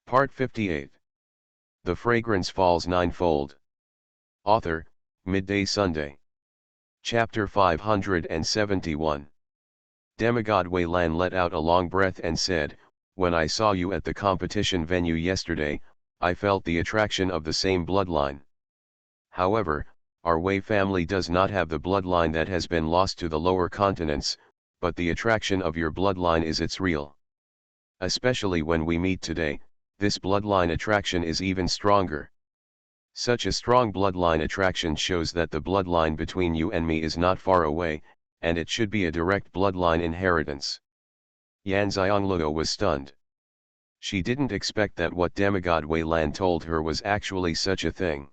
Part 58. The Fragrance Falls Ninefold. Author, Midday Sunday. Chapter 571. Demigod Wei Lan let out a long breath and said, "When I saw you at the competition venue yesterday, I felt the attraction of the same bloodline. However, our Wei family does not have the bloodline that has been lost to the lower continents, but the attraction of your bloodline is its real. Especially when we meet today, this bloodline attraction is even stronger. Such a strong bloodline attraction shows that the bloodline between you and me is not far away, and it should be a direct bloodline inheritance." Yan Xianglue was stunned. She didn't expect that what Demigod Wei Lan told her was actually such a thing.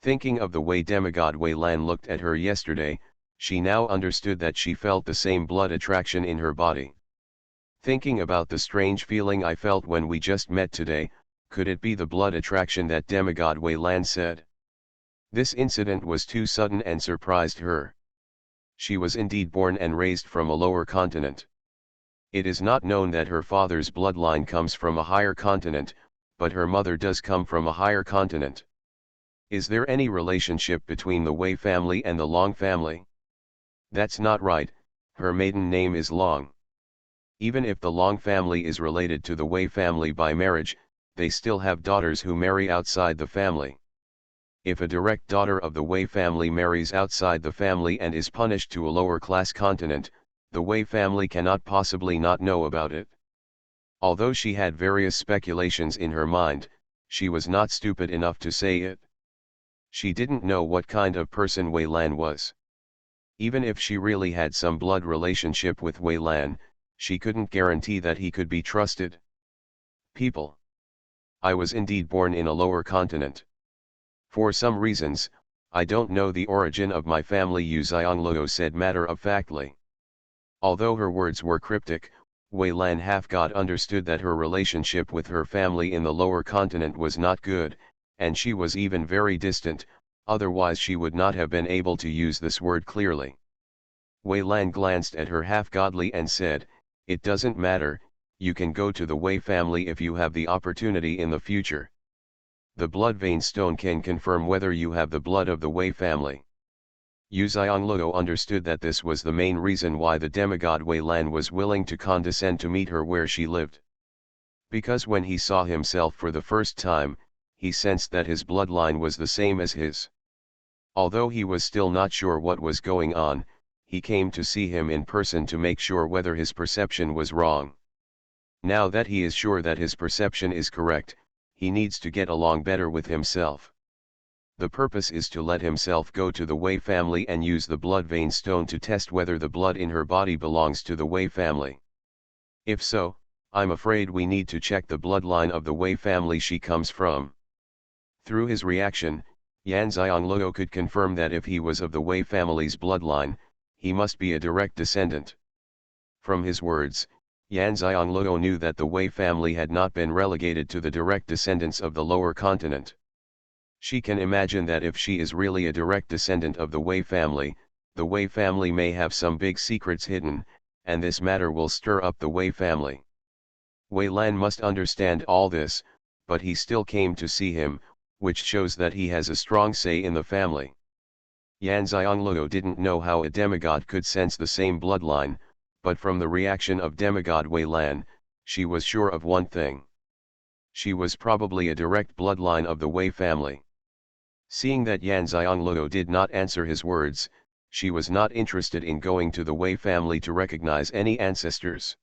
Thinking of the way Demigod Wei Lan looked at her yesterday, she now understood that she felt the same blood attraction in her body. Thinking about the strange feeling I felt when we just met today, could it be the blood attraction that Demigod Wei Lan said? This incident was too sudden and surprised her. She was indeed born and raised from a lower continent. It is not known that her father's bloodline comes from a higher continent, but her mother does come from a higher continent. Is there any relationship between the Wei family and the Long family? That's not right, her maiden name is Long. Even if the Long family is related to the Wei family by marriage, they still have daughters who marry outside the family. If a direct daughter of the Wei family marries outside the family and is punished to a lower class continent, the Wei family cannot possibly not know about it. Although she had various speculations in her mind, she was not stupid enough to say it. She didn't know what kind of person Wei Lan was. Even if she really had some blood relationship with Wei Lan, she couldn't guarantee that he could be trusted. People. I was indeed born in a lower continent. For some reasons, I don't know the origin of my family, Yu Xianglue said matter-of-factly. Although her words were cryptic, Wei Lan half-god understood that her relationship with her family in the lower continent was not good, and she was even very distant, otherwise she would not have been able to use this word clearly. Wei Lan glanced at her half-godly and said, "It doesn't matter, you can go to the Wei family if you have the opportunity in the future. The blood vein stone can confirm whether you have the blood of the Wei family." Yu Xianglue understood that this was the main reason why the demigod Wei Lan was willing to condescend to meet her where she lived. Because when he saw himself for the first time, he sensed that his bloodline was the same as his. Although he was still not sure what was going on, he came to see him in person to make sure whether his perception was wrong. Now that he is sure that his perception is correct, he needs to get along better with himself. The purpose is to let himself go to the Wei family and use the blood vein stone to test whether the blood in her body belongs to the Wei family. If so, I'm afraid we need to check the bloodline of the Wei family she comes from. Through his reaction, Yan Xianglue could confirm that if he was of the Wei family's bloodline, he must be a direct descendant. From his words, Yan Xianglue knew that the Wei family had not been relegated to the direct descendants of the lower continent. She can imagine that if she is really a direct descendant of the Wei family may have some big secrets hidden, and this matter will stir up the Wei family. Wei Lan must understand all this, but he still came to see him, which shows that he has a strong say in the family. Yan Xianglue didn't know how a demigod could sense the same bloodline, but from the reaction of demigod Wei Lan, she was sure of one thing. She was probably a direct bloodline of the Wei family. Seeing that Yan Xianglue did not answer his words, she was not interested in going to the Wei family to recognize any ancestors.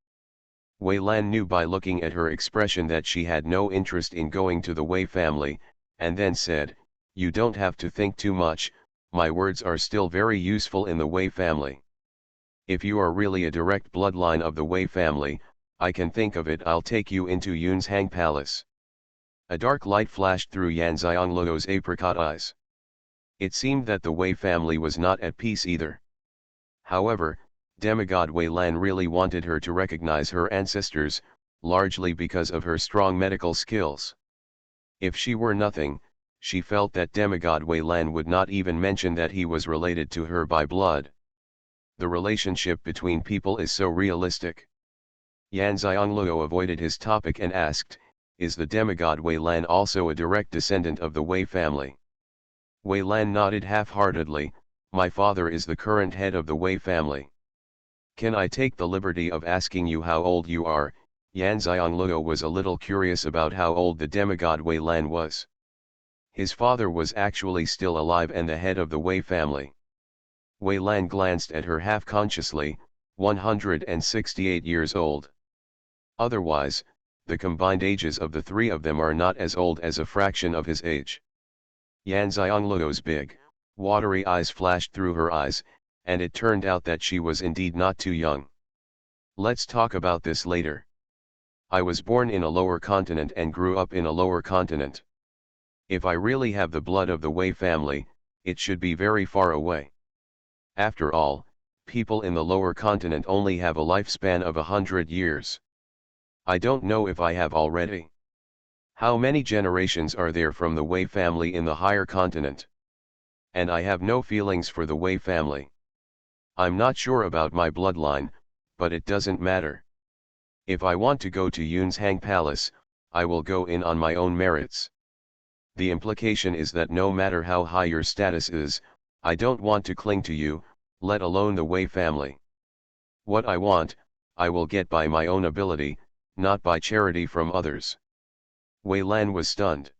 Wei Lan knew by looking at her expression that she had no interest in going to the Wei family, and then said, "You don't have to think too much, my words are still very useful in the Wei family. If you are really a direct bloodline of the Wei family, I can think of it. I'll take you into Yun's Hang Palace." A dark light flashed through Yan Xianglue's apricot eyes. It seemed that the Wei family was not at peace either. However, demigod Wei Lan really wanted her to recognize her ancestors, largely because of her strong medical skills. If she were nothing, she felt that demigod Wei Lan would not even mention that he was related to her by blood. The relationship between people is so realistic. Yan Xianglue avoided his topic and asked, is the demigod Wei Lan also a direct descendant of the Wei family? Wei Lan nodded half-heartedly, my father is the current head of the Wei family. Can I take the liberty of asking you how old you are? Yan Xianglue was a little curious about how old the demigod Wei Lan was. His father was actually still alive and the head of the Wei family. Wei Lan glanced at her half-consciously, 168 years old. Otherwise, the combined ages of the three of them are not as old as a fraction of his age. Yan Xiangluo's big, watery eyes flashed through her eyes, and it turned out that she was indeed not too young. Let's talk about this later. I was born in a lower continent and grew up in a lower continent. If I really have the blood of the Wei family, it should be very far away. After all, people in the lower continent only have a lifespan of 100 years. I don't know if I have already. How many generations are there from the Wei family in the higher continent? And I have no feelings for the Wei family. I'm not sure about my bloodline, but it doesn't matter. If I want to go to Yunzhang Palace, I will go in on my own merits. The implication is that no matter how high your status is, I don't want to cling to you, let alone the Wei family. What I want, I will get by my own ability, not by charity from others. Wei Lan was stunned.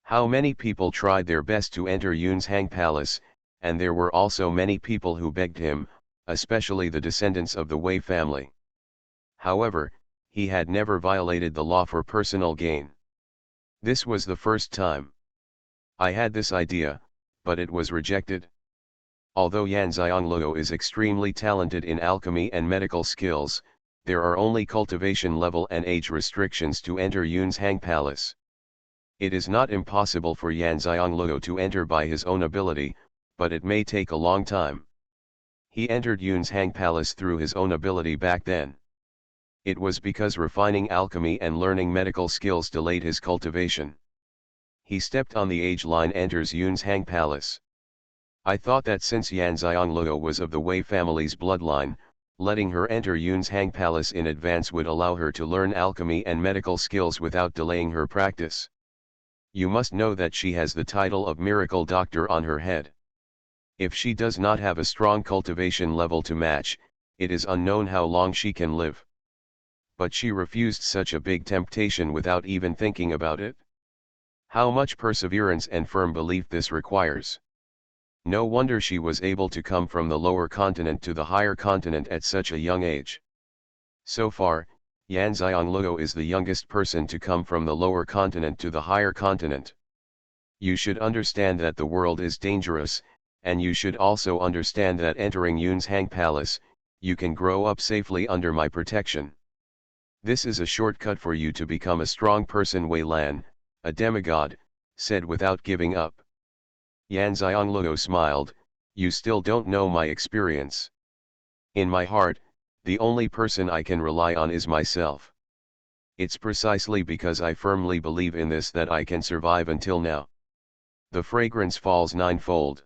How many people tried their best to enter Yunzhang Palace, and there were also many people who begged him, especially the descendants of the Wei family. However, he had never violated the law for personal gain. This was the first time. I had this idea, but it was rejected. Although Yan Xianglue is extremely talented in alchemy and medical skills, there are only cultivation level and age restrictions to enter Yunzhang Palace. It is not impossible for Yan Xianglue to enter by his own ability, but it may take a long time. He entered Yunzhang Palace through his own ability back then. It was because refining alchemy and learning medical skills delayed his cultivation. He stepped on the age line, enters Yunzhang Palace. I thought that since Yan Xianglue was of the Wei family's bloodline, letting her enter Yunzhang Palace in advance would allow her to learn alchemy and medical skills without delaying her practice. You must know that she has the title of Miracle Doctor on her head. If she does not have a strong cultivation level to match, it is unknown how long she can live. But she refused such a big temptation without even thinking about it. How much perseverance and firm belief this requires. No wonder she was able to come from the lower continent to the higher continent at such a young age. So far, Yan Xianglue is the youngest person to come from the lower continent to the higher continent. You should understand that the world is dangerous, and you should also understand that entering Yunzhang Palace, you can grow up safely under my protection. This is a shortcut for you to become a strong person. Wei Lan, a demigod, said without giving up. Yan Xianglue smiled, you still don't know my experience. In my heart, the only person I can rely on is myself. It's precisely because I firmly believe in this that I can survive until now. The Fragrance Falls Ninefold.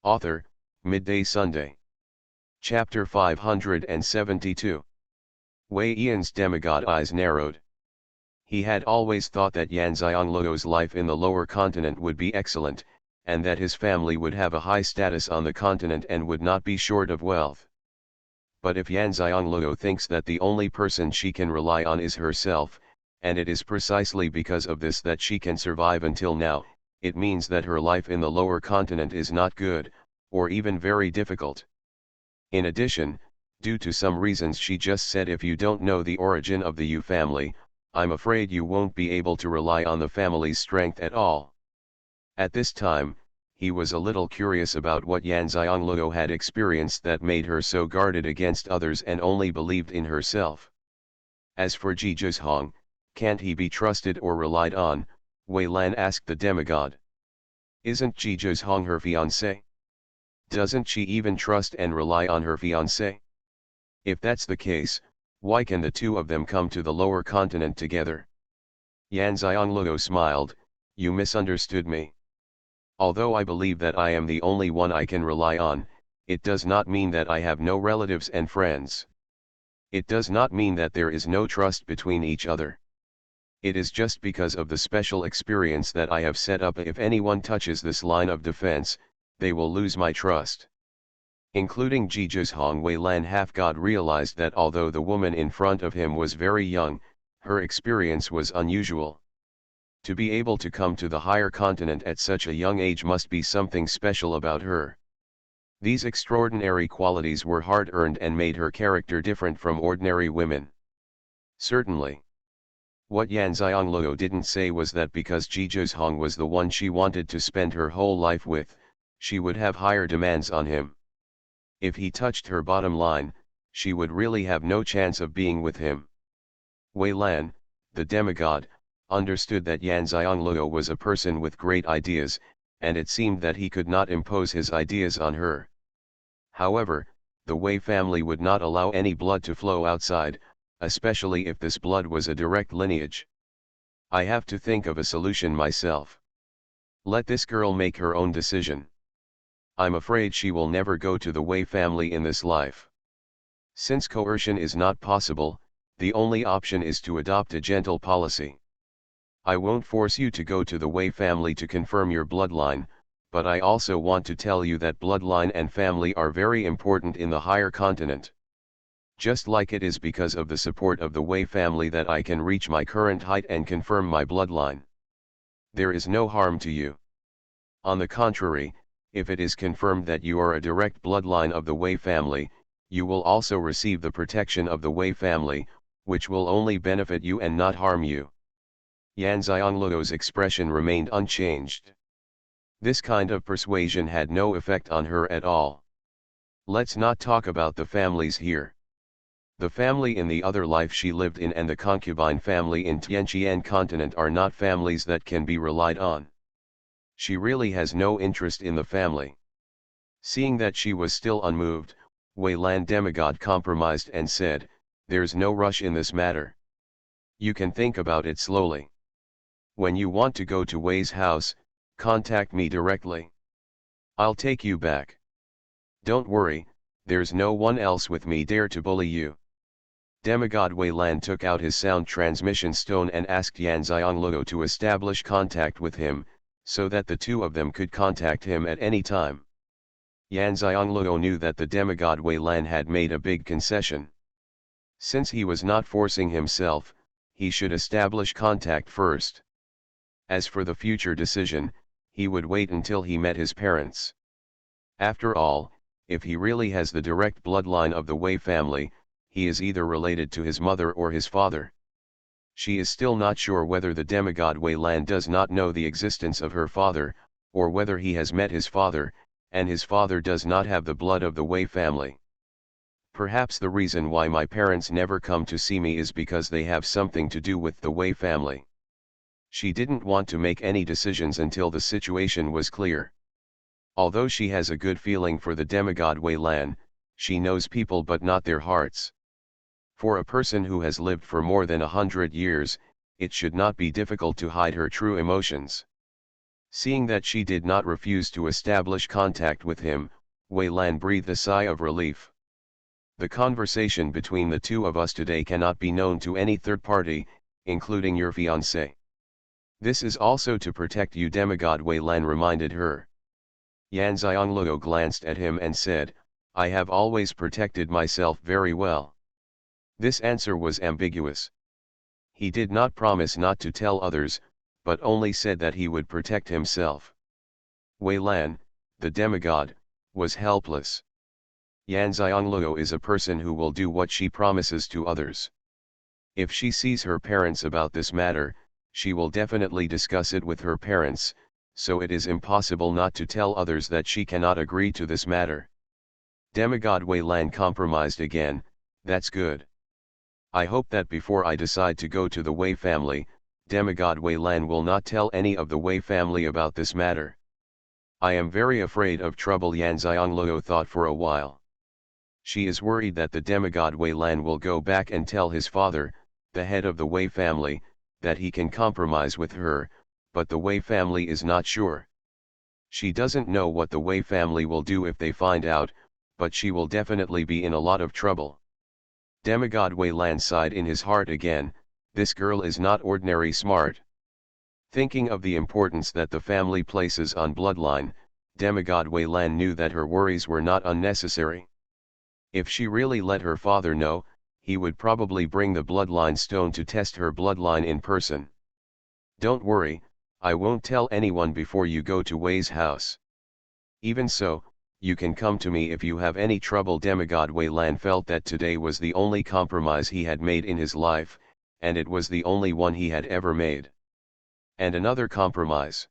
Author, Midday Sunday. Chapter 572. Wei Yan's demigod eyes narrowed. He had always thought that Yan Xianglue's life in the lower continent would be excellent, and that his family would have a high status on the continent and would not be short of wealth. But if Yan Xianglue thinks that the only person she can rely on is herself, and it is precisely because of this that she can survive until now, it means that her life in the lower continent is not good, or even very difficult. In addition, due to some reasons she just said, if you don't know the origin of the Yu family, I'm afraid you won't be able to rely on the family's strength at all. At this time, he was a little curious about what Yan Xianglue had experienced that made her so guarded against others and only believed in herself. As for Ji Zhang, can't he be trusted or relied on? Wei Lan asked the demigod. Isn't Ji Zhang her fiancé? Doesn't she even trust and rely on her fiancé? If that's the case, why can the two of them come to the lower continent together? Yan Xianglue smiled, you misunderstood me. Although I believe that I am the only one I can rely on, it does not mean that I have no relatives and friends. It does not mean that there is no trust between each other. It is just because of the special experience that I have set up. If anyone touches this line of defense, they will lose my trust. Including Jiju's Xuanhuan half-god realized that although the woman in front of him was very young, her experience was unusual. To be able to come to the higher continent at such a young age must be something special about her. These extraordinary qualities were hard-earned and made her character different from ordinary women. Certainly. What Yan Xianglou didn't say was that because Jiju's Hong was the one she wanted to spend her whole life with, she would have higher demands on him. If he touched her bottom line, she would really have no chance of being with him. Wei Lan, the demigod, understood that Yan Xianglou was a person with great ideas, and it seemed that he could not impose his ideas on her. However, the Wei family would not allow any blood to flow outside, especially if this blood was a direct lineage. I have to think of a solution myself. Let this girl make her own decision. I'm afraid she will never go to the Wei family in this life. Since coercion is not possible, the only option is to adopt a gentle policy. I won't force you to go to the Wei family to confirm your bloodline, but I also want to tell you that bloodline and family are very important in the higher continent. Just like it is because of the support of the Wei family that I can reach my current height and confirm my bloodline. There is no harm to you. On the contrary, if it is confirmed that you are a direct bloodline of the Wei family, you will also receive the protection of the Wei family, which will only benefit you and not harm you. Yan Xiangluo's expression remained unchanged. This kind of persuasion had no effect on her at all. Let's not talk about the families here. The family in the other life she lived in and the concubine family in Tianqian continent are not families that can be relied on. She really has no interest in the family. Seeing that she was still unmoved, Wei Lan demigod compromised and said, "There's no rush in this matter. You can think about it slowly. When you want to go to Wei's house, contact me directly. I'll take you back. Don't worry, there's no one else with me dare to bully you." Demigod Wei Lan took out his sound transmission stone and asked Yan Xianglou to establish contact with him, so that the two of them could contact him at any time. Yan Xianglou knew that the demigod Wei Lan had made a big concession. Since he was not forcing himself, he should establish contact first. As for the future decision, he would wait until he met his parents. After all, if he really has the direct bloodline of the Wei family, he is either related to his mother or his father. She is still not sure whether the demigod Wei Lan does not know the existence of her father, or whether he has met his father, and his father does not have the blood of the Wei family. Perhaps the reason why my parents never come to see me is because they have something to do with the Wei family. She didn't want to make any decisions until the situation was clear. Although she has a good feeling for the demigod Wei Lan, she knows people but not their hearts. For a person who has lived for more than 100 years, it should not be difficult to hide her true emotions. Seeing that she did not refuse to establish contact with him, Wei Lan breathed a sigh of relief. The conversation between the two of us today cannot be known to any third party, including your fiancé. This is also to protect you, demigod Wei Lan reminded her. Yan Xianglou glanced at him and said, "I have always protected myself very well." This answer was ambiguous. He did not promise not to tell others, but only said that he would protect himself. Wei Lan, the demigod, was helpless. Yan Xianglou is a person who will do what she promises to others. If she sees her parents about this matter, she will definitely discuss it with her parents, so it is impossible not to tell others that she cannot agree to this matter. Demigod Wei Lan compromised again. "That's good. I hope that before I decide to go to the Wei family, demigod Wei Lan will not tell any of the Wei family about this matter. I am very afraid of trouble," Yan Xianglou thought for a while. She is worried that the demigod Wei Lan will go back and tell his father, the head of the Wei family, that he can compromise with her, but the Wei family is not sure. She doesn't know what the Wei family will do if they find out, but she will definitely be in a lot of trouble. Demigod Wei Lan sighed in his heart again. this girl is not ordinary smart. Thinking of the importance that the family places on bloodline, demigod Wei Lan knew that her worries were not unnecessary. If she really let her father know, he would probably bring the bloodline stone to test her bloodline in person. Don't worry, I won't tell anyone before you go to Wei's house. Even so, you can come to me if you have any trouble. Demigod Wei Lan felt that today was the only compromise he had made in his life, and it was the only one he had ever made. And another compromise.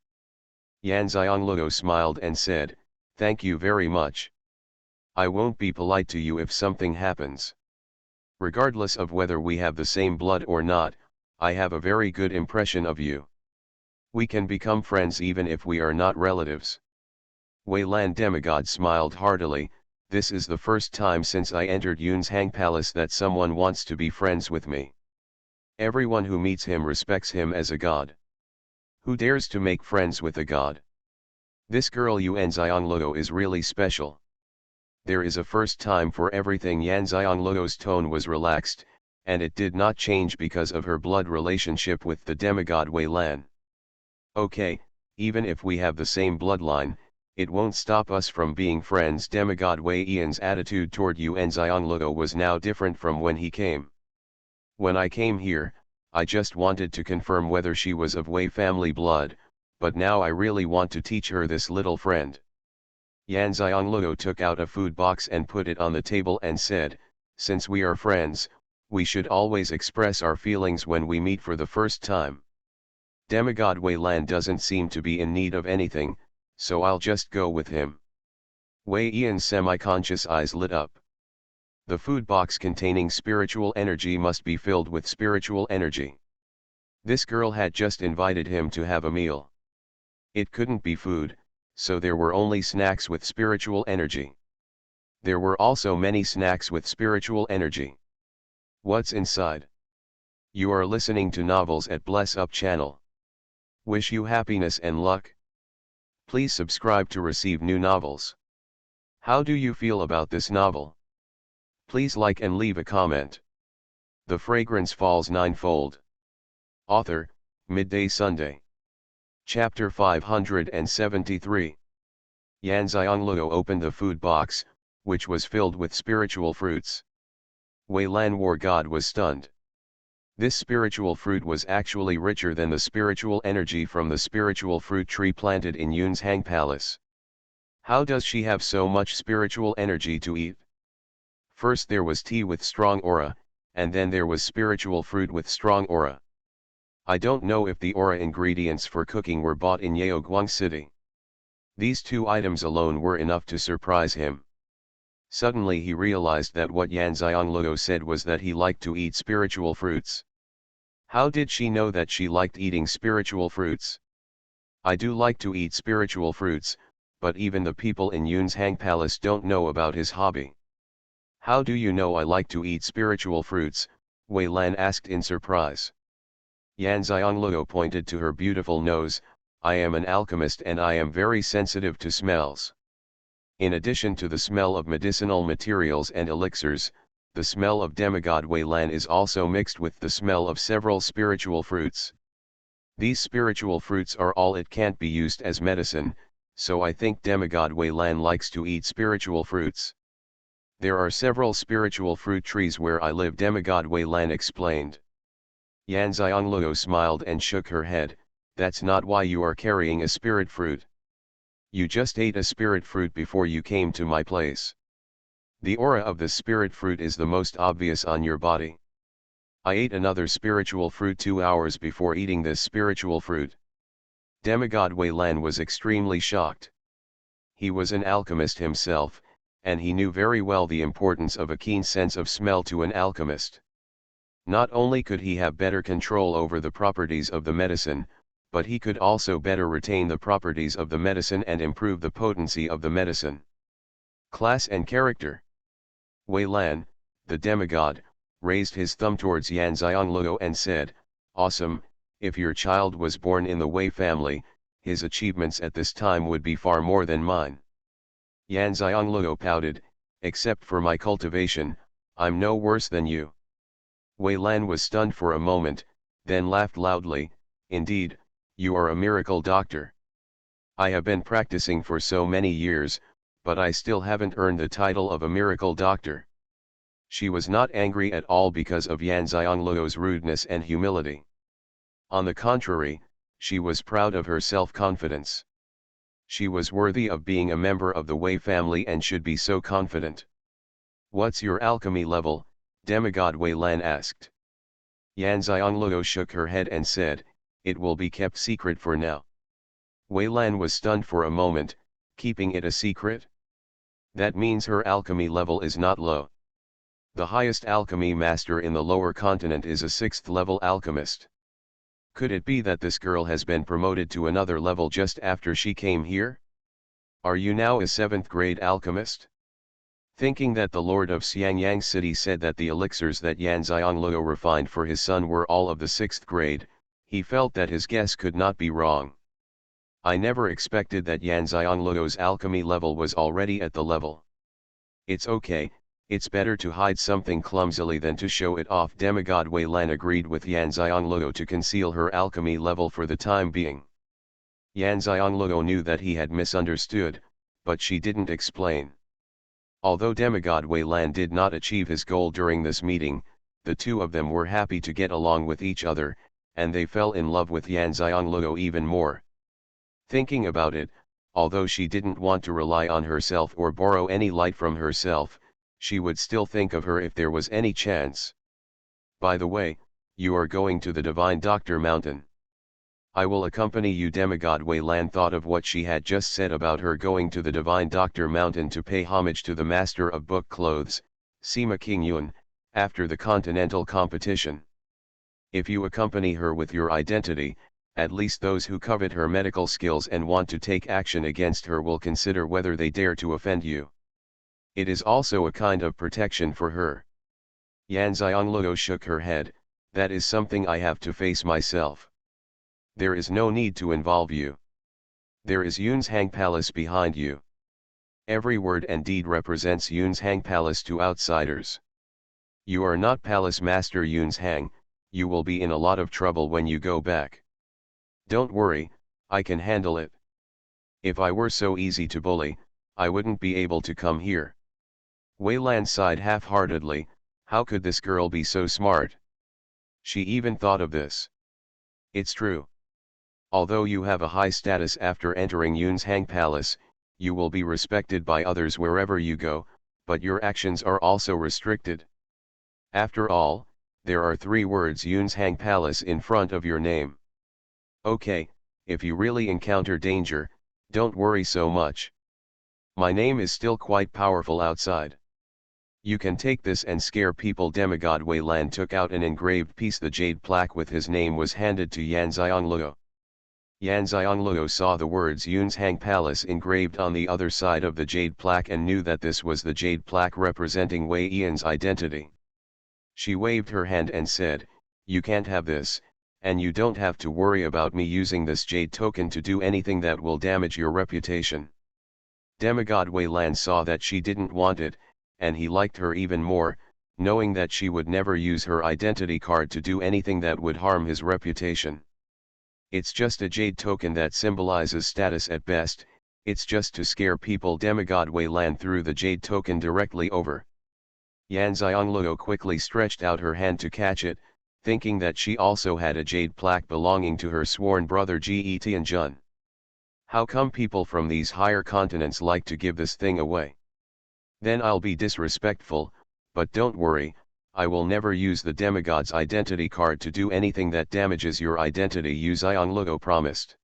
Xianxia smiled and said, "Thank you very much. I won't be polite to you if something happens. Regardless of whether we have the same blood or not, I have a very good impression of you. We can become friends even if we are not relatives." Wei Lan demigod smiled heartily. This is the first time since I entered Yun's Hang Palace that someone wants to be friends with me. Everyone who meets him respects him as a god. Who dares to make friends with a god? This girl Xianxia is really special. There is a first time for everything. Xianxia's tone was relaxed, and it did not change because of her blood relationship with the demigod Wei Lan. Okay, even if we have the same bloodline, it won't stop us from being friends. Demigod Wei Yan's attitude toward Xianxia was now different from when he came. When I came here, I just wanted to confirm whether she was of Wei family blood, but now I really want to teach her this little friend. Xianxia took out a food box and put it on the table and said, "Since we are friends, we should always express our feelings when we meet for the first time. Demigod Wei Lan doesn't seem to be in need of anything, so I'll just go with him." Wei Yan's semi-conscious eyes lit up. The food box containing spiritual energy must be filled with spiritual energy. This girl had just invited him to have a meal. It couldn't be food, so there were only snacks with spiritual energy. There were also many snacks with spiritual energy. What's inside? You are listening to novels at Bless Up channel. Wish you happiness and luck. Please subscribe to receive new novels. How do you feel about this novel? Please like and leave a comment. The Fragrance Falls Ninefold. Author, Midday Sunday. Chapter 573. Xianxia opened the food box, which was filled with spiritual fruits. Wei Lan War God was stunned. This spiritual fruit was actually richer than the spiritual energy from the spiritual fruit tree planted in Yun's Hang Palace. How does she have so much spiritual energy to eat? First there was tea with strong aura, and then there was spiritual fruit with strong aura. I don't know if the aura ingredients for cooking were bought in Yaoguang City. These two items alone were enough to surprise him. Suddenly he realized that what Xianxia said was that he liked to eat spiritual fruits. How did she know that she liked eating spiritual fruits? I do like to eat spiritual fruits, but even the people in Yun's Hang Palace don't know about his hobby. How do you know I like to eat spiritual fruits? Wei Lan asked in surprise. Xianxia pointed to her beautiful nose. I am an alchemist and I am very sensitive to smells. In addition to the smell of medicinal materials and elixirs, the smell of demigod Wei Lan is also mixed with the smell of several spiritual fruits. These spiritual fruits are all it can't be used as medicine, so I think demigod Wei Lan likes to eat spiritual fruits. There are several spiritual fruit trees where I live, demigod Wei Lan explained. Xianxia smiled and shook her head. That's not why you are carrying a spirit fruit. You just ate a spirit fruit before you came to my place. The aura of the spirit fruit is the most obvious on your body. I ate another spiritual fruit 2 hours before eating this spiritual fruit. Demigod Wei Lan was extremely shocked. He was an alchemist himself, and he knew very well the importance of a keen sense of smell to an alchemist. Not only could he have better control over the properties of the medicine, but he could also better retain the properties of the medicine and improve the potency of the medicine. Class and character. Wei Lan, the demigod, raised his thumb towards Xianxia and said, "Awesome, if your child was born in the Wei family, his achievements at this time would be far more than mine." Xianxia pouted, "Except for my cultivation, I'm no worse than you." Wei Lan was stunned for a moment, then laughed loudly. Indeed, you are a miracle doctor. I have been practicing for so many years, but I still haven't earned the title of a miracle doctor. She was not angry at all because of Yan Xiangluo's rudeness and humility. On the contrary, she was proud of her self-confidence. She was worthy of being a member of the Wei family and should be so confident. "What's your alchemy level?" demigod Wei Lan asked. Yan Xiangluo shook her head and said, "It will be kept secret for now." Wei Lan was stunned for a moment, keeping it a secret? That means her alchemy level is not low. The highest alchemy master in the lower continent is a 6th level alchemist. Could it be that this girl has been promoted to another level just after she came here? Are you now a 7th grade alchemist? Thinking that the lord of Xiangyang city said that the elixirs that Yan Xiangluo refined for his son were all of the 6th grade, he felt that his guess could not be wrong. I never expected that Yan Xiangluo's alchemy level was already at the level. It's okay, it's better to hide something clumsily than to show it off. Demigod Wei Lan agreed with Yan Xiangluo to conceal her alchemy level for the time being. Yan Xiangluo knew that he had misunderstood, but she didn't explain. Although demigod Wei Lan did not achieve his goal during this meeting, the two of them were happy to get along with each other, and they fell in love with Yan Xiangluo even more. Thinking about it, although she didn't want to rely on herself or borrow any light from herself, she would still think of her if there was any chance. "By the way, you are going to the Divine Doctor Mountain. I will accompany you." Demigod Wei Lan thought of what she had just said about her going to the Divine Doctor Mountain to pay homage to the Master of Book Clothes, Sima Qingyun, after the continental competition. If you accompany her with your identity, at least those who covet her medical skills and want to take action against her will consider whether they dare to offend you. It is also a kind of protection for her. Yan Xiangluo shook her head. "That is something I have to face myself. There is no need to involve you. There is Yunzhang Palace behind you. Every word and deed represents Yunzhang Palace to outsiders. You are not Palace Master Yunzhang, you will be in a lot of trouble when you go back. Don't worry, I can handle it. If I were so easy to bully, I wouldn't be able to come here." Wei Lan sighed half-heartedly. How could this girl be so smart? She even thought of this. It's true. Although you have a high status after entering Yunzhang Palace, you will be respected by others wherever you go, but your actions are also restricted. After all, there are 3 words Yunzhang Palace in front of your name. Okay, if you really encounter danger, don't worry so much. My name is still quite powerful outside. You can take this and scare people." Demigod Wei Lan took out an engraved piece. The jade plaque with his name was handed to Yan Xiangluo. Yan Xiangluo saw the words Yunzhang Palace engraved on the other side of the jade plaque and knew that this was the jade plaque representing Wei Yan's identity. She waved her hand and said, "You can't have this, and you don't have to worry about me using this jade token to do anything that will damage your reputation." Demigod Wei Lan saw that she didn't want it, and he liked her even more, knowing that she would never use her identity card to do anything that would harm his reputation. It's just a jade token that symbolizes status at best, it's just to scare people. Demigod Wei Lan threw the jade token directly over. Yan Xiangluo quickly stretched out her hand to catch it, thinking that she also had a jade plaque belonging to her sworn brother Ge Tianjun. How come people from these higher continents like to give this thing away? Then I'll be disrespectful, but don't worry, I will never use the demigod's identity card to do anything that damages your identity, Yu Xiangluo promised.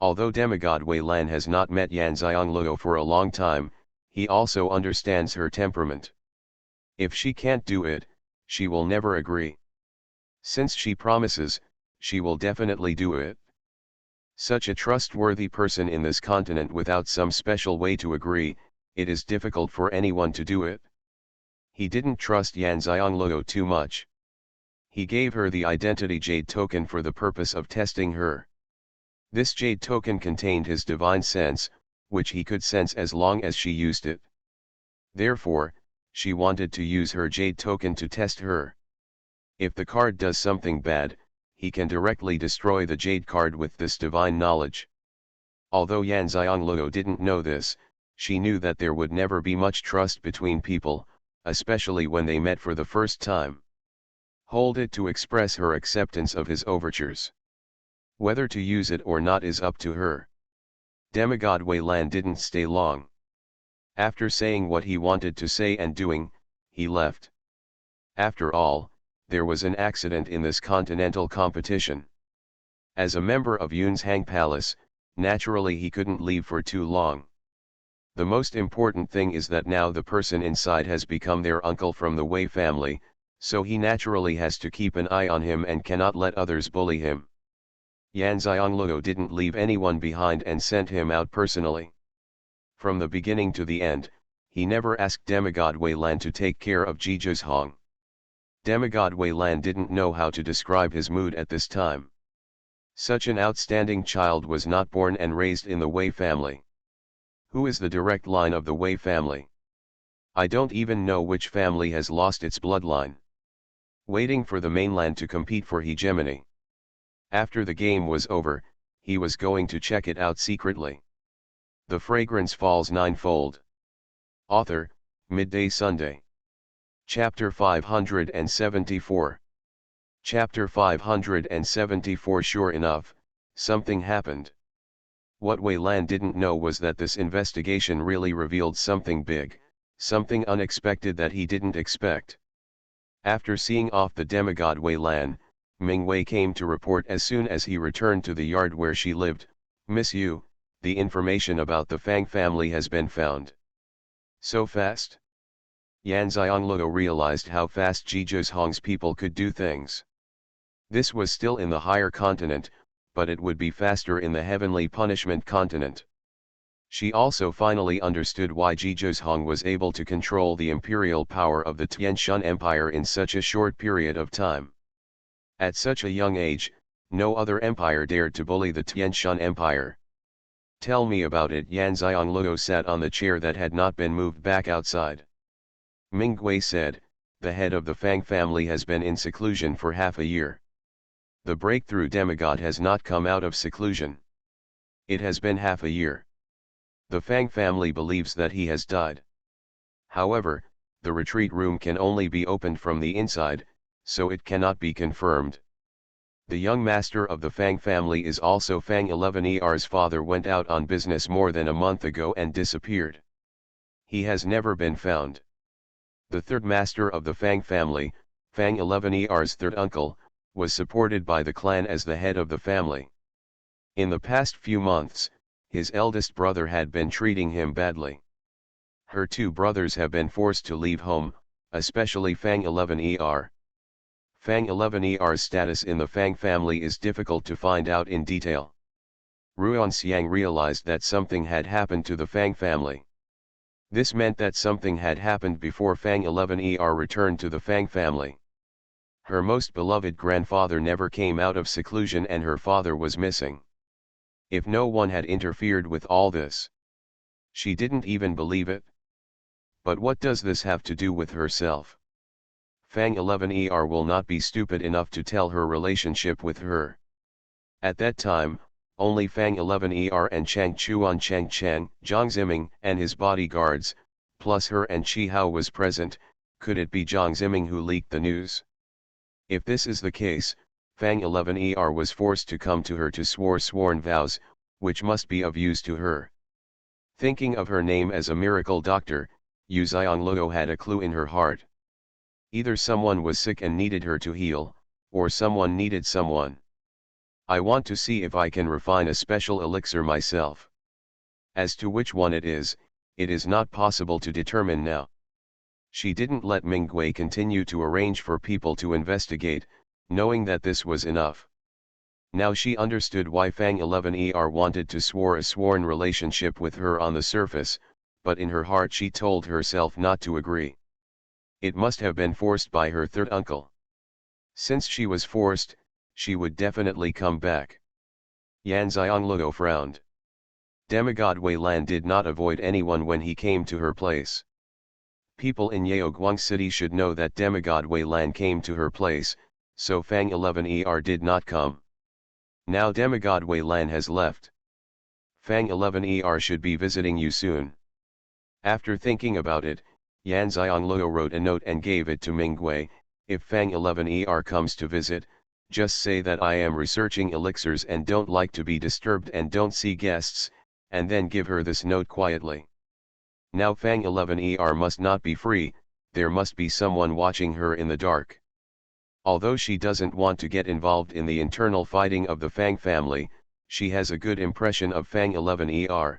Although demigod Wei Lan has not met Yan Xiangluo for a long time, he also understands her temperament. If she can't do it, she will never agree. Since she promises, she will definitely do it. Such a trustworthy person in this continent without some special way to agree, it is difficult for anyone to do it. He didn't trust Yan Xiangluo too much. He gave her the identity jade token for the purpose of testing her. This jade token contained his divine sense, which he could sense as long as she used it. Therefore, she wanted to use her jade token to test her. If the card does something bad, he can directly destroy the jade card with this divine knowledge. Although Yan Xianglou didn't know this, she knew that there would never be much trust between people, especially when they met for the first time. Hold it to express her acceptance of his overtures. Whether to use it or not is up to her. Demigod Wei Lan didn't stay long. After saying what he wanted to say and doing, he left. After all, there was an accident in this continental competition. As a member of Yun's Hang Palace, naturally he couldn't leave for too long. The most important thing is that now the person inside has become their uncle from the Wei family, so he naturally has to keep an eye on him and cannot let others bully him. Yan Xianglou didn't leave anyone behind and sent him out personally. From the beginning to the end, he never asked Demigod Wei Lan to take care of Jizhong. Demigod Wei Lan didn't know how to describe his mood at this time. Such an outstanding child was not born and raised in the Wei family. Who is the direct line of the Wei family? I don't even know which family has lost its bloodline. Waiting for the mainland to compete for hegemony. After the game was over, he was going to check it out secretly. The Fragrance Falls Ninefold. Author, Midday Sunday. Chapter 574. Chapter 574. Sure enough, something happened. What Wei Lan didn't know was that this investigation really revealed something big, something unexpected that he didn't expect. After seeing off the demigod Wei Lan, Ming Wei came to report as soon as he returned to the yard where she lived, "Miss Yu, the information about the Fang family has been found." So fast? Yan Xianglou realized how fast Jizhong's people could do things. This was still in the higher continent, but it would be faster in the heavenly punishment continent. She also finally understood why Jizhong was able to control the imperial power of the Tianshan Empire in such a short period of time. At such a young age, no other empire dared to bully the Tianshan Empire. Tell me about it. Yan Xianglou sat on the chair that had not been moved back outside. Ming Gui said, "The head of the Fang family has been in seclusion for half a year. The breakthrough demigod has not come out of seclusion. It has been half a year. The Fang family believes that he has died. However, the retreat room can only be opened from the inside, so it cannot be confirmed. The young master of the Fang family is also Fang 11ER's father. Went out on business more than a month ago and disappeared. He has never been found. The third master of the Fang family, Fang 11ER's third uncle, was supported by the clan as the head of the family. In the past few months, his eldest brother had been treating him badly. Her two brothers have been forced to leave home, especially Fang 11ER. Fang 11ER's status in the Fang family is difficult to find out in detail. Ruan Xiang realized that something had happened to the Fang family. This meant that something had happened before Fang 11ER returned to the Fang family. Her most beloved grandfather never came out of seclusion and her father was missing. If no one had interfered with all this, she didn't even believe it. But what does this have to do with herself? Fang 11ER will not be stupid enough to tell her relationship with her. At that time, only Fang 11ER and Chang Chuan Chang Chang, Zhang Ziming and his bodyguards, plus her and Chi Hao was present. Could it be Zhang Ziming who leaked the news? If this is the case, Fang 11ER was forced to come to her to sworn vows, which must be of use to her. Thinking of her name as a miracle doctor, Yu Xianglou had a clue in her heart. Either someone was sick and needed her to heal, or someone needed someone. I want to see if I can refine a special elixir myself. As to which one it is not possible to determine now. She didn't let Ming Gui continue to arrange for people to investigate, knowing that this was enough. Now she understood why Fang 11ER wanted to swear a sworn relationship with her on the surface, but in her heart she told herself not to agree. It must have been forced by her third uncle. Since she was forced, she would definitely come back. Yan Xianglou frowned. Demigod Wei Lan did not avoid anyone when he came to her place. People in Yaoguang City should know that Demigod Wei Lan came to her place, so Fang 11er did not come. Now demigod Wei Lan has left. Fang 11er should be visiting you soon. After thinking about it, Yan Xianglou wrote a note and gave it to Mingwei. If Fang 11er comes to visit, just say that I am researching elixirs and don't like to be disturbed and don't see guests, and then give her this note quietly. Now Fang 11er must not be free, there must be someone watching her in the dark. Although she doesn't want to get involved in the internal fighting of the Fang family, she has a good impression of Fang 11er.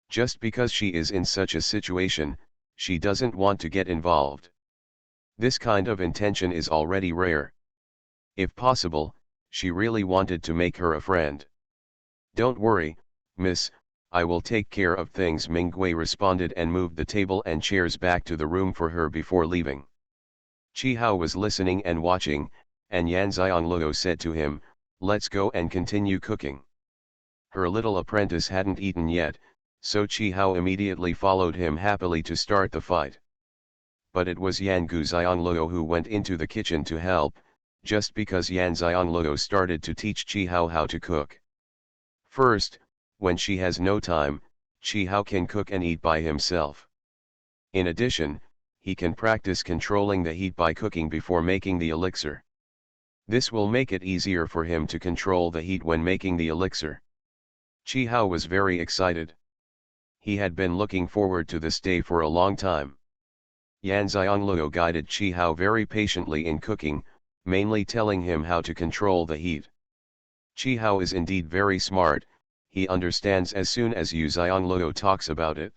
Just because she is in such a situation, she doesn't want to get involved. This kind of intention is already rare. If possible, she really wanted to make her a friend. Don't worry, miss, I will take care of things, Mingwei responded and moved the table and chairs back to the room for her before leaving. Chi Hao was listening and watching, and Yan Xianglou said to him, let's go and continue cooking. Her little apprentice hadn't eaten yet, so Chi Hao immediately followed him happily to start the fight. But it was Yan Xianglou who went into the kitchen to help, just because Yan Xianglou started to teach Chi Hao how to cook. First, when she has no time, Chi Hao can cook and eat by himself. In addition, he can practice controlling the heat by cooking before making the elixir. This will make it easier for him to control the heat when making the elixir. Chi Hao was very excited. He had been looking forward to this day for a long time. Yan Xianglou guided Chi Hao very patiently in cooking, mainly telling him how to control the heat. Chi Hao is indeed very smart, he understands as soon as Yu Xianglou talks about it.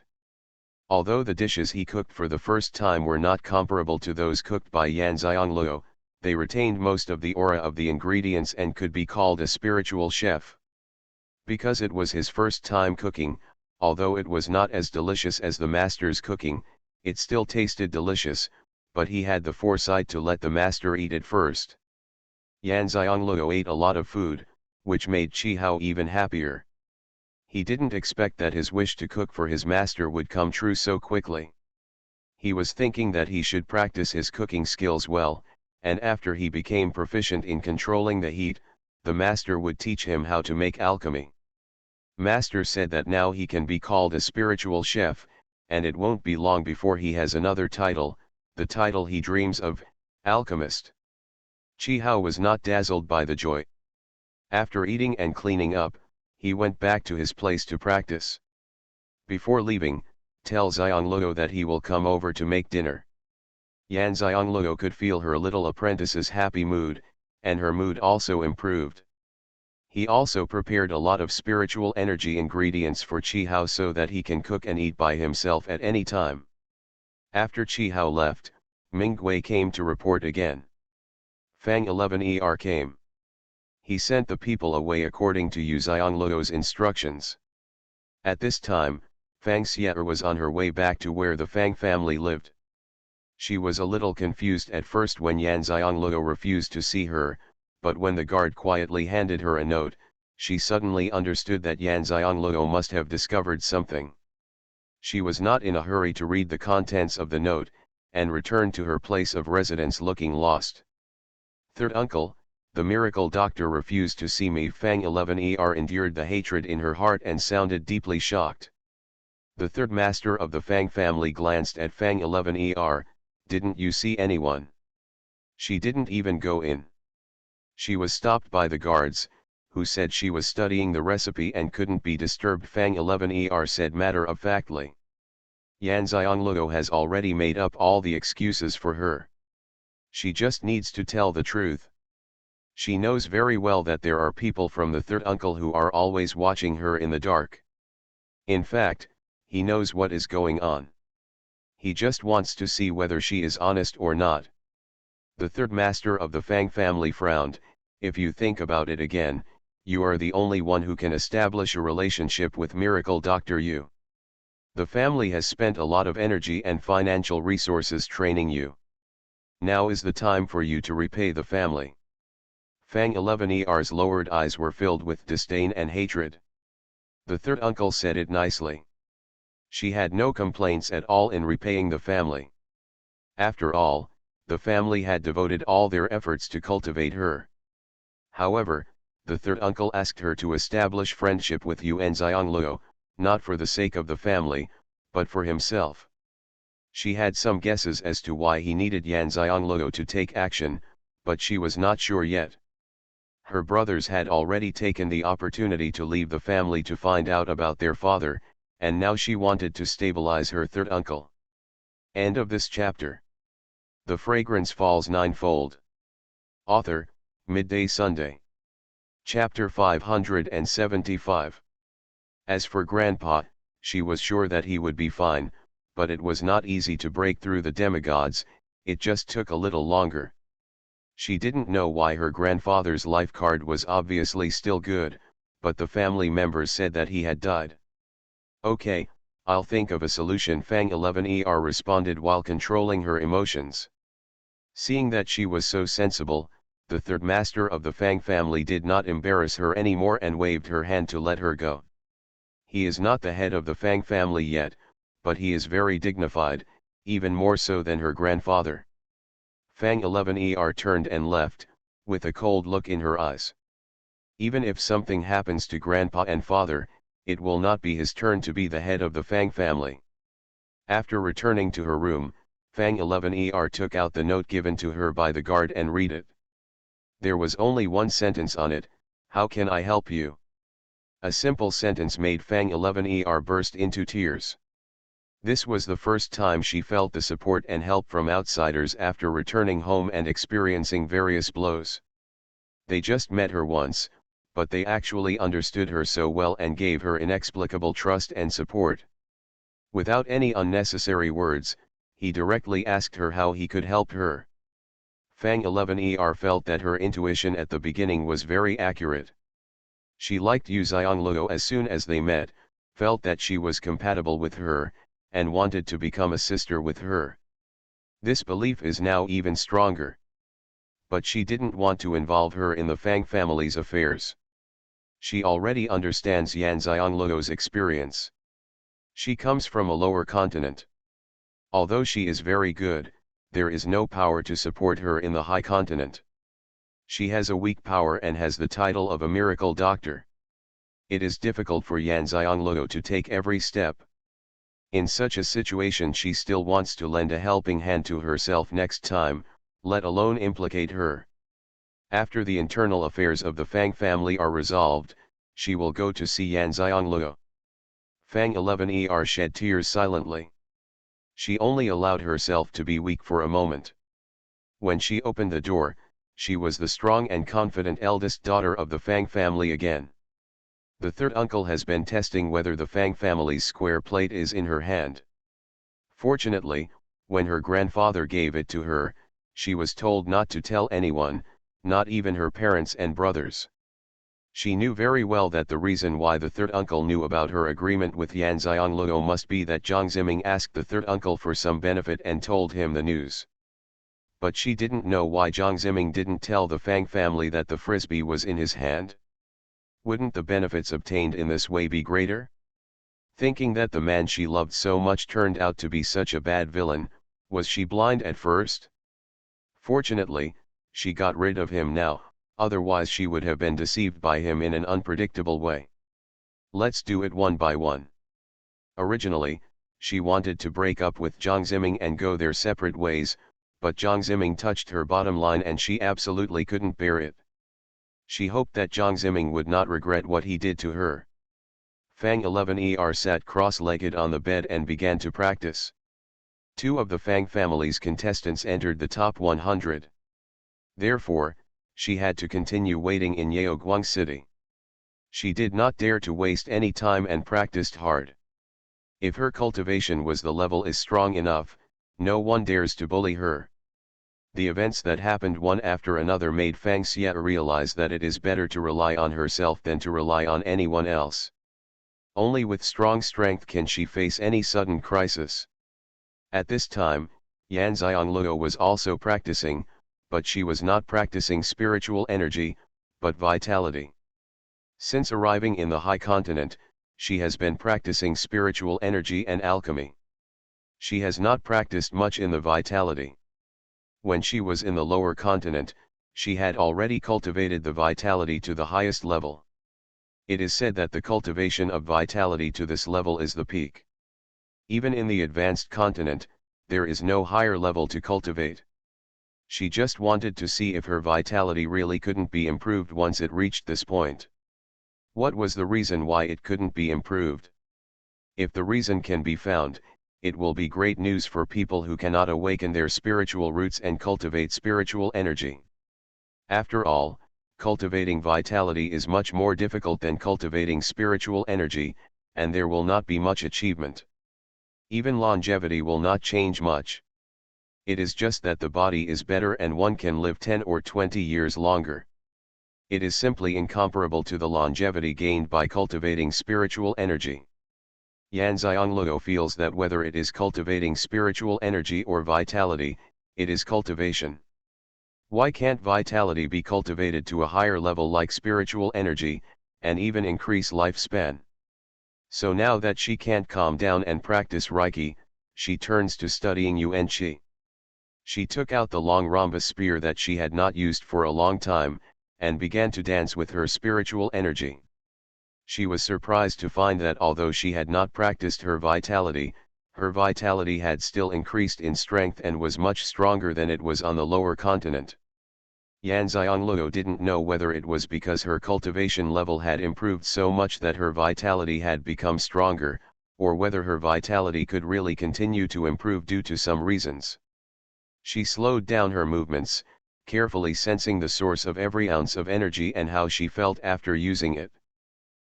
Although the dishes he cooked for the first time were not comparable to those cooked by Yan Xianglou, they retained most of the aura of the ingredients and could be called a spiritual chef. Because it was his first time cooking, although it was not as delicious as the master's cooking, it still tasted delicious, but he had the foresight to let the master eat it first. Yan Xianglou ate a lot of food, which made Chi Hao even happier. He didn't expect that his wish to cook for his master would come true so quickly. He was thinking that he should practice his cooking skills well, and after he became proficient in controlling the heat, the master would teach him how to make alchemy. Master said that now he can be called a spiritual chef, and it won't be long before he has another title, the title he dreams of, alchemist. Chi Hao was not dazzled by the joy. After eating and cleaning up, he went back to his place to practice. Before leaving, tell Xianglou that he will come over to make dinner. Yan Xianglou could feel her little apprentice's happy mood, and her mood also improved. He also prepared a lot of spiritual energy ingredients for Chi Hao so that he can cook and eat by himself at any time. After Chi Hao left, Mingwei came to report again. Fang 11er came. He sent the people away according to Yu Xianglou's instructions. At this time, Xianxia was on her way back to where the Fang family lived. She was a little confused at first when Yan Xianglou refused to see her, but when the guard quietly handed her a note, she suddenly understood that Yan Xianglou must have discovered something. She was not in a hurry to read the contents of the note, and returned to her place of residence looking lost. Third uncle, the miracle doctor refused to see me. Fang 11er endured the hatred in her heart and sounded deeply shocked. The third master of the Fang family glanced at Fang 11er, didn't you see anyone? She didn't even go in. She was stopped by the guards, who said she was studying the recipe and couldn't be disturbed. Fang 11er said matter-of-factly. Yan Xianglou has already made up all the excuses for her. She just needs to tell the truth. She knows very well that there are people from the third uncle who are always watching her in the dark. In fact, he knows what is going on. He just wants to see whether she is honest or not. The third master of the Fang family frowned. If you think about it again, you are the only one who can establish a relationship with Miracle Dr. Yu. The family has spent a lot of energy and financial resources training you. Now is the time for you to repay the family. Fang 11er's lowered eyes were filled with disdain and hatred. The third uncle said it nicely. She had no complaints at all in repaying the family. After all, the family had devoted all their efforts to cultivate her. However, the third uncle asked her to establish friendship with Yuan Xiangluo, not for the sake of the family, but for himself. She had some guesses as to why he needed Yan Xiangluo to take action, but she was not sure yet. Her brothers had already taken the opportunity to leave the family to find out about their father, and now she wanted to stabilize her third uncle. End of this chapter. The Fragrance Falls Ninefold. Author, Midday Sunday. Chapter 575. As for Grandpa, she was sure that he would be fine, but it was not easy to break through the demigods, it just took a little longer. She didn't know why her grandfather's life card was obviously still good, but the family members said that he had died. Okay, I'll think of a solution, Fang 11er responded while controlling her emotions. Seeing that she was so sensible, the third master of the Fang family did not embarrass her anymore and waved her hand to let her go. He is not the head of the Fang family yet, but he is very dignified, even more so than her grandfather. Fang 11er turned and left, with a cold look in her eyes. Even if something happens to Grandpa and Father, it will not be his turn to be the head of the Fang family. After returning to her room, Fang 11er took out the note given to her by the guard and read it. There was only one sentence on it: "How can I help you?" A simple sentence made Fang 11er burst into tears. This was the first time she felt the support and help from outsiders after returning home and experiencing various blows. They just met her once, but they actually understood her so well and gave her inexplicable trust and support. Without any unnecessary words, he directly asked her how he could help her. Fang 11er felt that her intuition at the beginning was very accurate. She liked Yu Xiangluo as soon as they met, felt that she was compatible with her, and wanted to become a sister with her. This belief is now even stronger. But she didn't want to involve her in the Fang family's affairs. She already understands Yan Xiangluo's experience. She comes from a lower continent. Although she is very good, there is no power to support her in the high continent. She has a weak power and has the title of a miracle doctor. It is difficult for Yan Xiangluo to take every step. In such a situation she still wants to lend a helping hand to herself next time, let alone implicate her. After the internal affairs of the Fang family are resolved, she will go to see Yan Xiangluo. Fang 11er shed tears silently. She only allowed herself to be weak for a moment. When she opened the door, she was the strong and confident eldest daughter of the Fang family again. The third uncle has been testing whether the Fang family's square plate is in her hand. Fortunately, when her grandfather gave it to her, she was told not to tell anyone, not even her parents and brothers. She knew very well that the reason why the third uncle knew about her agreement with Yan Xiangluo must be that Zhang Ziming asked the third uncle for some benefit and told him the news. But she didn't know why Zhang Ziming didn't tell the Fang family that the frisbee was in his hand. Wouldn't the benefits obtained in this way be greater? Thinking that the man she loved so much turned out to be such a bad villain, was she blind at first? Fortunately, she got rid of him now, otherwise she would have been deceived by him in an unpredictable way. Let's do it one by one. Originally, she wanted to break up with Zhang Ziming and go their separate ways, but Zhang Ziming touched her bottom line and she absolutely couldn't bear it. She hoped that Zhang Ziming would not regret what he did to her. Fang 11er sat cross-legged on the bed and began to practice. Two of the Fang family's contestants entered the top 100. Therefore, she had to continue waiting in Yaoguang City. She did not dare to waste any time and practiced hard. If her cultivation was the level is strong enough, no one dares to bully her. The events that happened one after another made Xianxia realize that it is better to rely on herself than to rely on anyone else. Only with strong strength can she face any sudden crisis. At this time, Yan Xiangluo was also practicing, but she was not practicing spiritual energy, but vitality. Since arriving in the high continent, she has been practicing spiritual energy and alchemy. She has not practiced much in the vitality. When she was in the lower continent, she had already cultivated the vitality to the highest level. It is said that the cultivation of vitality to this level is the peak. Even in the advanced continent, there is no higher level to cultivate. She just wanted to see if her vitality really couldn't be improved once it reached this point. What was the reason why it couldn't be improved? If the reason can be found, it will be great news for people who cannot awaken their spiritual roots and cultivate spiritual energy. After all, cultivating vitality is much more difficult than cultivating spiritual energy, and there will not be much achievement. Even longevity will not change much. It is just that the body is better and one can live 10 or 20 years longer. It is simply incomparable to the longevity gained by cultivating spiritual energy. Xianxia feels that whether it is cultivating spiritual energy or vitality, it is cultivation. Why can't vitality be cultivated to a higher level like spiritual energy, and even increase lifespan? So now that she can't calm down and practice Reiki, she turns to studying Xianxia. She took out the long rhombus spear that she had not used for a long time, and began to dance with her spiritual energy. She was surprised to find that although she had not practiced her vitality had still increased in strength and was much stronger than it was on the lower continent. Xianxia didn't know whether it was because her cultivation level had improved so much that her vitality had become stronger, or whether her vitality could really continue to improve due to some reasons. She slowed down her movements, carefully sensing the source of every ounce of energy and how she felt after using it.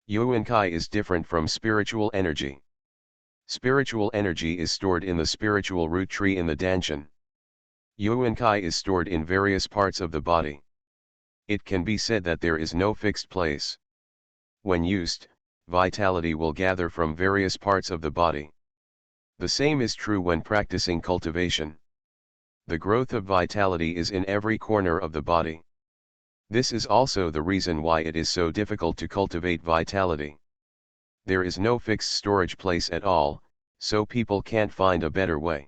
Xuanhuan is different from spiritual energy. Spiritual energy is stored in the spiritual root tree in the Danshan. Xuanhuan is stored in various parts of the body. It can be said that there is no fixed place. When used, vitality will gather from various parts of the body. The same is true when practicing cultivation. The growth of vitality is in every corner of the body. This is also the reason why it is so difficult to cultivate vitality. There is no fixed storage place at all, so people can't find a better way.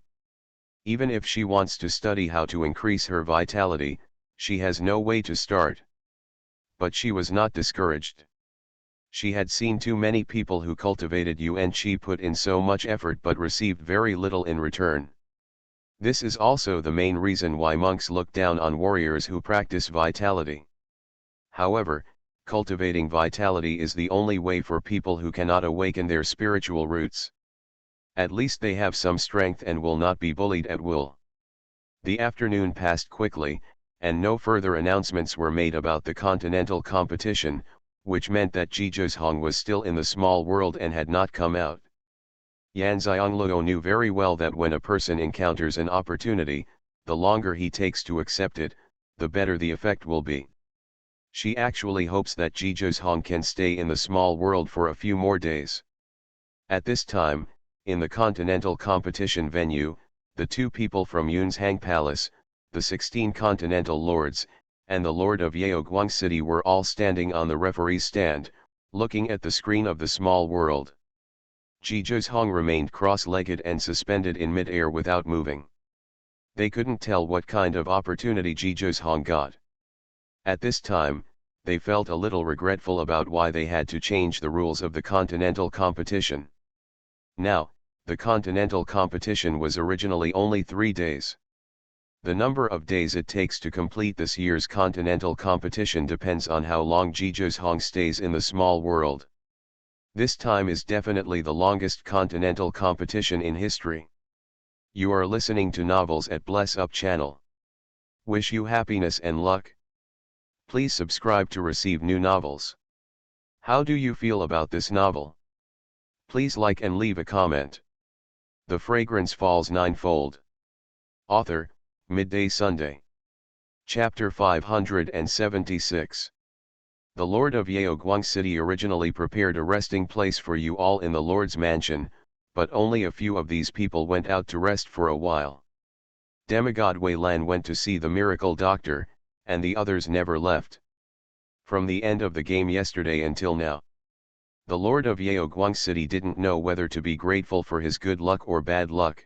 Even if she wants to study how to increase her vitality, she has no way to start. But she was not discouraged. She had seen too many people who cultivated Xianxia put in so much effort but received very little in return. This is also the main reason why monks look down on warriors who practice vitality. However, cultivating vitality is the only way for people who cannot awaken their spiritual roots. At least they have some strength and will not be bullied at will. The afternoon passed quickly, and no further announcements were made about the continental competition, which meant that Xuanhuan was still in the small world and had not come out. Xianxia knew very well that when a person encounters an opportunity, the longer he takes to accept it, the better the effect will be. She actually hopes that Xuanhuan can stay in the small world for a few more days. At this time, in the continental competition venue, the two people from Yunzhang Palace, the 16 continental lords, and the lord of Yaoguang City were all standing on the referee's stand, looking at the screen of the small world. Xuanhuan remained cross-legged and suspended in mid-air without moving. They couldn't tell what kind of opportunity Xuanhuan got. At this time, they felt a little regretful about why they had to change the rules of the continental competition. Now, the continental competition was originally only 3 days. The number of days it takes to complete this year's continental competition depends on how long Xuanhuan stays in the small world. This time is definitely the longest continental competition in history. You are listening to Novels at Bless Up channel. Wish you happiness and luck. Please subscribe to receive new novels. How do you feel about this novel? Please like and leave a comment. The Fragrance Falls Ninefold. Author, Midday Sunday. Chapter 576. The Lord of Yaoguang City originally prepared a resting place for you all in the Lord's mansion, but only a few of these people went out to rest for a while. Demigod Wei Lan went to see the miracle doctor, and the others never left. From the end of the game yesterday until now, the Lord of Yaoguang City didn't know whether to be grateful for his good luck or bad luck.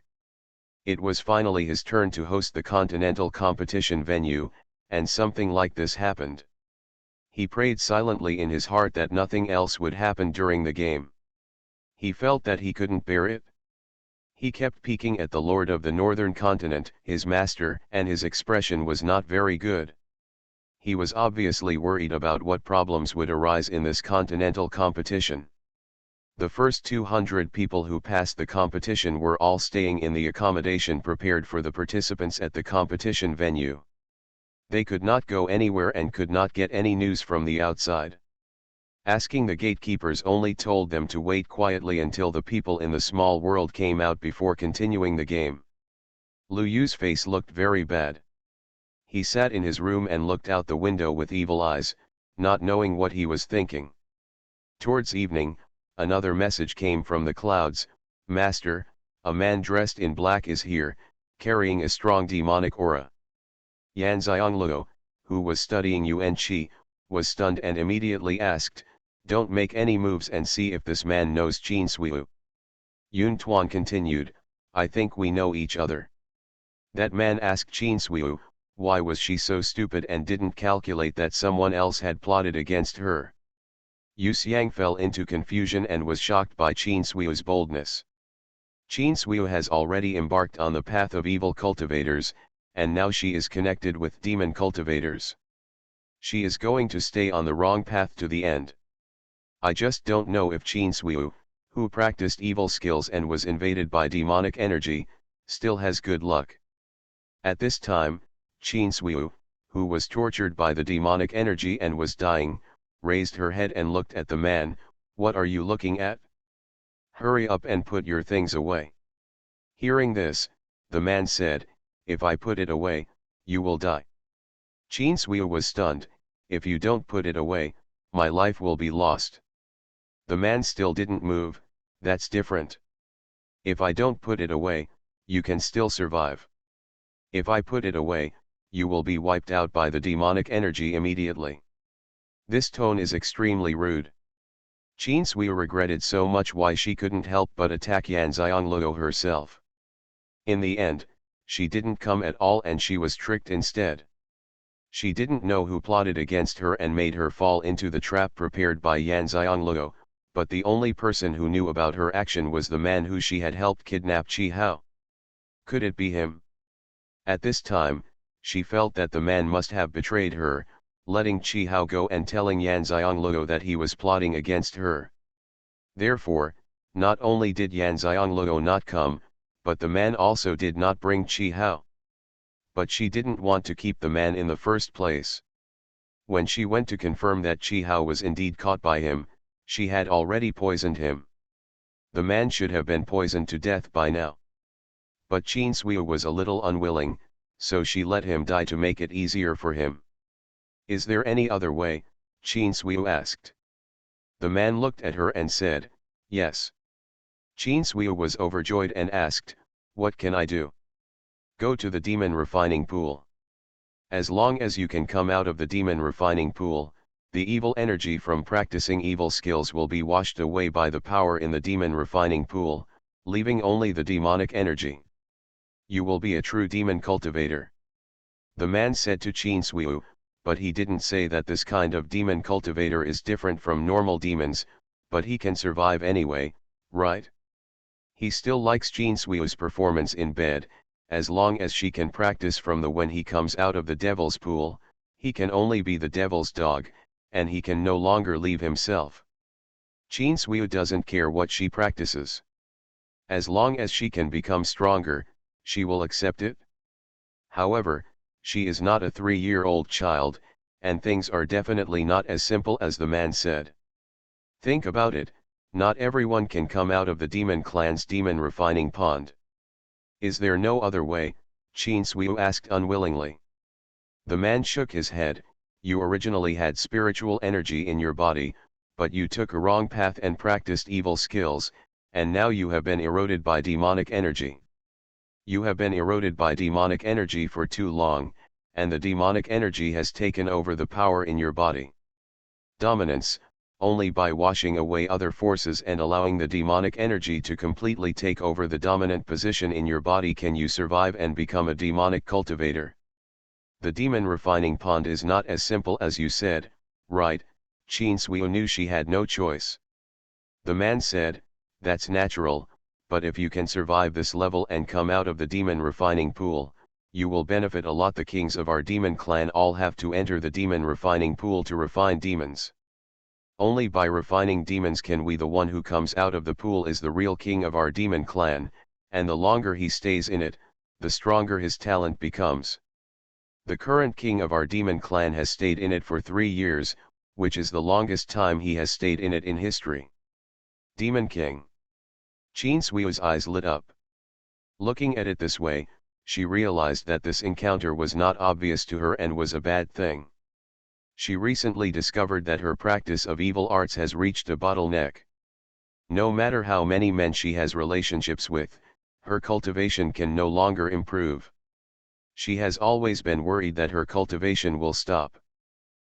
It was finally his turn to host the continental competition venue, and something like this happened. He prayed silently in his heart that nothing else would happen during the game. He felt that he couldn't bear it. He kept peeking at the Lord of the Northern Continent, his master, and his expression was not very good. He was obviously worried about what problems would arise in this continental competition. The first 200 people who passed the competition were all staying in the accommodation prepared for the participants at the competition venue. They could not go anywhere and could not get any news from the outside. Asking the gatekeepers only told them to wait quietly until the people in the small world came out before continuing the game. Lu Yu's face looked very bad. He sat in his room and looked out the window with evil eyes, not knowing what he was thinking. Towards evening, another message came from the clouds. "Master, a man dressed in black is here, carrying a strong demonic aura." Yanxiangluo, who was studying Yuan Qi, was stunned and immediately asked, "Don't make any moves and see if this man knows Qin Suiyu." Yun Tuan continued, "I think we know each other." That man asked Qin Suiyu, why was she so stupid and didn't calculate that someone else had plotted against her. Yu Xiang fell into confusion and was shocked by Qin Suiyu's boldness. Qin Suiyu has already embarked on the path of evil cultivators, and now she is connected with demon cultivators. She is going to stay on the wrong path to the end. I just don't know if Qin Suiyu, who practiced evil skills and was invaded by demonic energy, still has good luck. At this time, Qin Suiyu, who was tortured by the demonic energy and was dying, raised her head and looked at the man. "What are you looking at? Hurry up and put your things away." Hearing this, the man said, "If I put it away, you will die." Qin Suiyu was stunned. "If you don't put it away, my life will be lost." The man still didn't move. "That's different. If I don't put it away, you can still survive. If I put it away, you will be wiped out by the demonic energy immediately." This tone is extremely rude. Qin Suiyu regretted so much why she couldn't help but attack Yanxiangluo herself. In the end, she didn't come at all and she was tricked instead. She didn't know who plotted against her and made her fall into the trap prepared by Yanxiangluo, but the only person who knew about her action was the man who she had helped kidnap Qi Hao. Could it be him? At this time, she felt that the man must have betrayed her, letting Qi Hao go and telling Yanxiangluo that he was plotting against her. Therefore, not only did Yanxiangluo not come, but the man also did not bring Qi Hao. But she didn't want to keep the man in the first place. When she went to confirm that Qi Hao was indeed caught by him, she had already poisoned him. The man should have been poisoned to death by now. But Qin Suiyu was a little unwilling, so she let him die to make it easier for him. "Is there any other way?" Qin Suiyu asked. The man looked at her and said, "Yes." Qin Suiyu was overjoyed and asked, "What can I do?" "Go to the demon refining pool. As long as you can come out of the demon refining pool, the evil energy from practicing evil skills will be washed away by the power in the demon refining pool, leaving only the demonic energy. You will be a true demon cultivator." The man said to Qin Suiyu, "But he didn't say that this kind of demon cultivator is different from normal demons, but he can survive anyway, right?" He still likes Qin Suiyu's performance in bed. As long as she can practice from the when he comes out of the devil's pool, he can only be the devil's dog, and he can no longer leave himself. Qin Suiyu doesn't care what she practices. As long as she can become stronger, she will accept it. However, she is not a 3-year-old child, and things are definitely not as simple as the man said. Think about it, not everyone can come out of the demon clan's demon refining pond. "Is there no other way?" Qin Suiyu asked unwillingly. The man shook his head. "You originally had spiritual energy in your body, but you took a wrong path and practiced evil skills, and now you have been eroded by demonic energy. You have been eroded by demonic energy for too long, and the demonic energy has taken over the power in your body. Dominance, Only by washing away other forces and allowing the demonic energy to completely take over the dominant position in your body can you survive and become a demonic cultivator. The demon refining pond is not as simple as you said, right? Xianxia knew she had no choice. The man said, that's natural, but if you can survive this level and come out of the demon refining pool, you will benefit a lot. The kings of our demon clan all have to enter the demon refining pool to refine demons. Only by refining demons can we. The one who comes out of the pool is the real king of our demon clan, and the longer he stays in it, the stronger his talent becomes. The current king of our demon clan has stayed in it for 3 years, which is the longest time he has stayed in it in history. Demon King. Xianxia's eyes lit up. Looking at it this way, she realized that this encounter was not obvious to her and was a bad thing. She recently discovered that her practice of evil arts has reached a bottleneck. No matter how many men she has relationships with, her cultivation can no longer improve. She has always been worried that her cultivation will stop.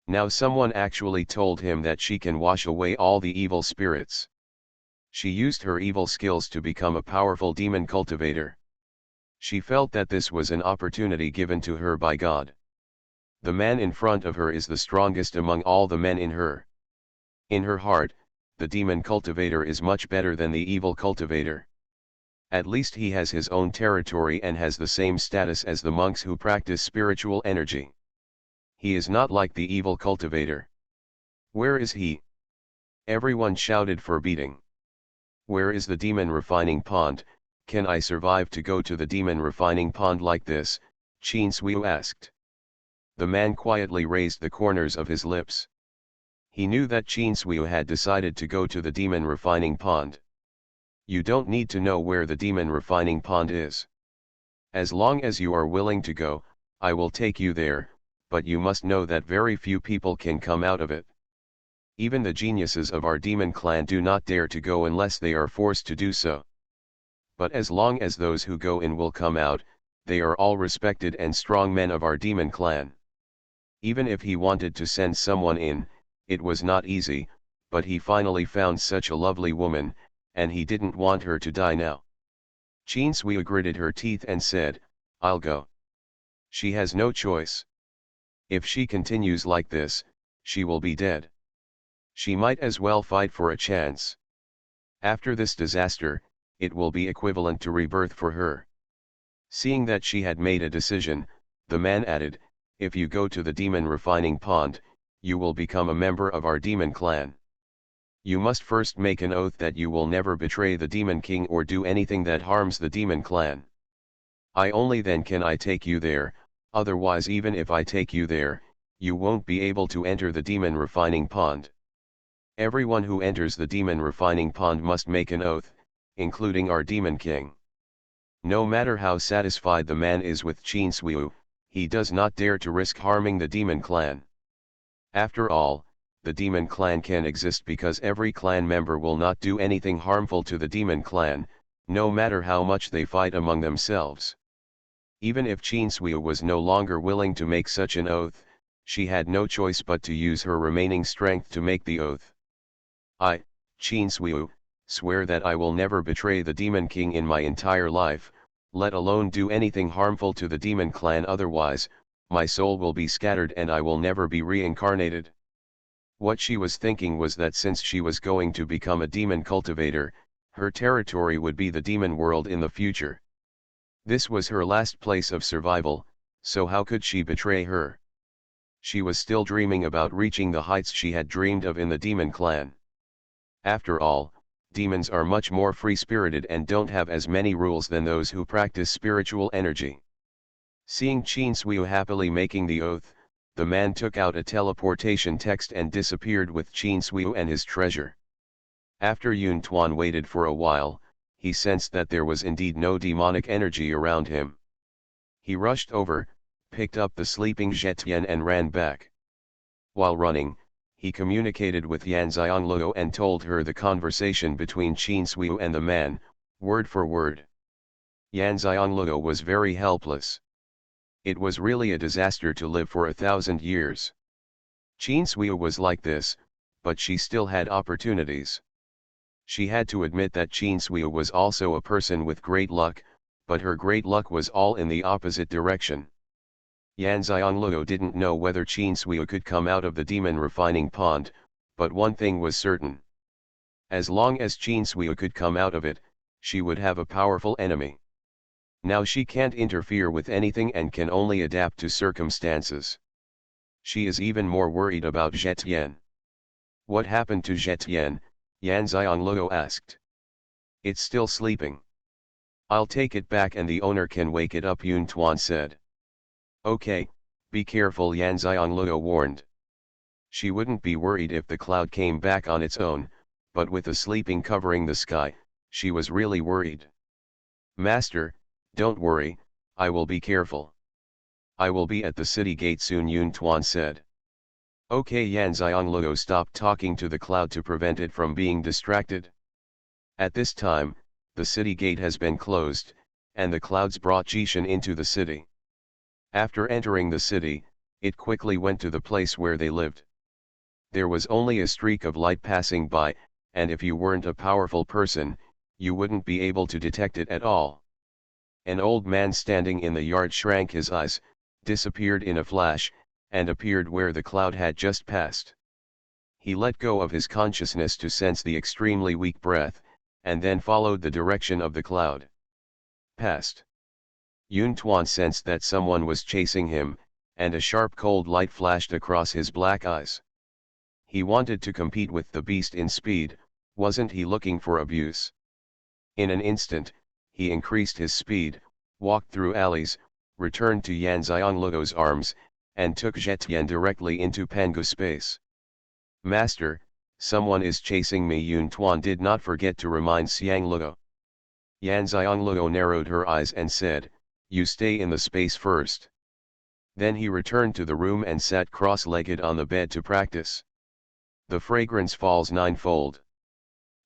Now someone actually told him that she can wash away all the evil spirits. She used her evil skills to become a powerful demon cultivator. She felt that this was an opportunity given to her by God. The man in front of her is the strongest among all the men in her. In her heart, the demon cultivator is much better than the evil cultivator. At least he has his own territory and has the same status as the monks who practice spiritual energy. He is not like the evil cultivator. Where is he? Everyone shouted for beating. Where is the demon refining pond? Can I survive to go to the demon refining pond like this? Xianxia asked. The man quietly raised the corners of his lips. He knew that Xianxia had decided to go to the demon refining pond. You don't need to know where the demon refining pond is. As long as you are willing to go, I will take you there, but you must know that very few people can come out of it. Even the geniuses of our demon clan do not dare to go unless they are forced to do so. But as long as those who go in will come out, they are all respected and strong men of our demon clan. Even if he wanted to send someone in, it was not easy, but he finally found such a lovely woman, and he didn't want her to die now. Xianxia gritted her teeth and said, I'll go. She has no choice. If she continues like this, she will be dead. She might as well fight for a chance. After this disaster, it will be equivalent to rebirth for her. Seeing that she had made a decision, the man added, if you go to the demon refining pond, you will become a member of our demon clan. You must first make an oath that you will never betray the demon king or do anything that harms the demon clan. Only then can I take you there, otherwise even if I take you there, you won't be able to enter the demon refining pond. Everyone who enters the demon refining pond must make an oath, including our demon king. No matter how satisfied the man is with Xianxia, he does not dare to risk harming the demon clan. After all, the demon clan can exist because every clan member will not do anything harmful to the demon clan, no matter how much they fight among themselves. Even if Xianxia was no longer willing to make such an oath, she had no choice but to use her remaining strength to make the oath. I, Xianxia, swear that I will never betray the demon king in my entire life, let alone do anything harmful to the demon clan, otherwise, my soul will be scattered and I will never be reincarnated. What she was thinking was that since she was going to become a demon cultivator, her territory would be the demon world in the future. This was her last place of survival, so how could she betray her? She was still dreaming about reaching the heights she had dreamed of in the demon clan. After all, demons are much more free-spirited and don't have as many rules than those who practice spiritual energy. Seeing Xianxia happily making the oath, the man took out a teleportation text and disappeared with Xianxia and his treasure. After Xuanhuan waited for a while, he sensed that there was indeed no demonic energy around him. He rushed over, picked up the sleeping Zetian and ran back. While running, he communicated with Yan Xianglou and told her the conversation between Xianxia and the man, word for word. Yan Xianglou was very helpless. It was really a disaster to live for 1,000 years. Xianxia was like this, but she still had opportunities. She had to admit that Xianxia was also a person with great luck, but her great luck was all in the opposite direction. Yan Xiangluo didn't know whether Xianxia could come out of the demon refining pond, but one thing was certain. As long as Xianxia could come out of it, she would have a powerful enemy. Now she can't interfere with anything and can only adapt to circumstances. She is even more worried about Zetian. What happened to Zetian? Yan Xiangluo asked. It's still sleeping. I'll take it back and the owner can wake it up, Xuanhuan said. Okay, be careful, Yan Xiangluo warned. She wouldn't be worried if the cloud came back on its own, but with the sleeping covering the sky, she was really worried. Master, don't worry, I will be careful. I will be at the city gate soon, Xuanhuan said. Okay, Yan Xiangluo stopped talking to the cloud to prevent it from being distracted. At this time, the city gate has been closed, and the clouds brought Jishan into the city. After entering the city, it quickly went to the place where they lived. There was only a streak of light passing by, and if you weren't a powerful person, you wouldn't be able to detect it at all. An old man standing in the yard shrank his eyes, disappeared in a flash, and appeared where the cloud had just passed. He let go of his consciousness to sense the extremely weak breath, and then followed the direction of the cloud. Past. Xuanhuan sensed that someone was chasing him, and a sharp cold light flashed across his black eyes. He wanted to compete with the beast in speed, wasn't he looking for abuse? In an instant, he increased his speed, walked through alleys, returned to Yan Xiangluo's arms, and took Zetian directly into Pangu space. Master, someone is chasing me, Xuanhuan did not forget to remind Xiangluo. Yan Xiangluo narrowed her eyes and said, you stay in the space first. Then he returned to the room and sat cross-legged on the bed to practice. The Fragrance Falls Ninefold.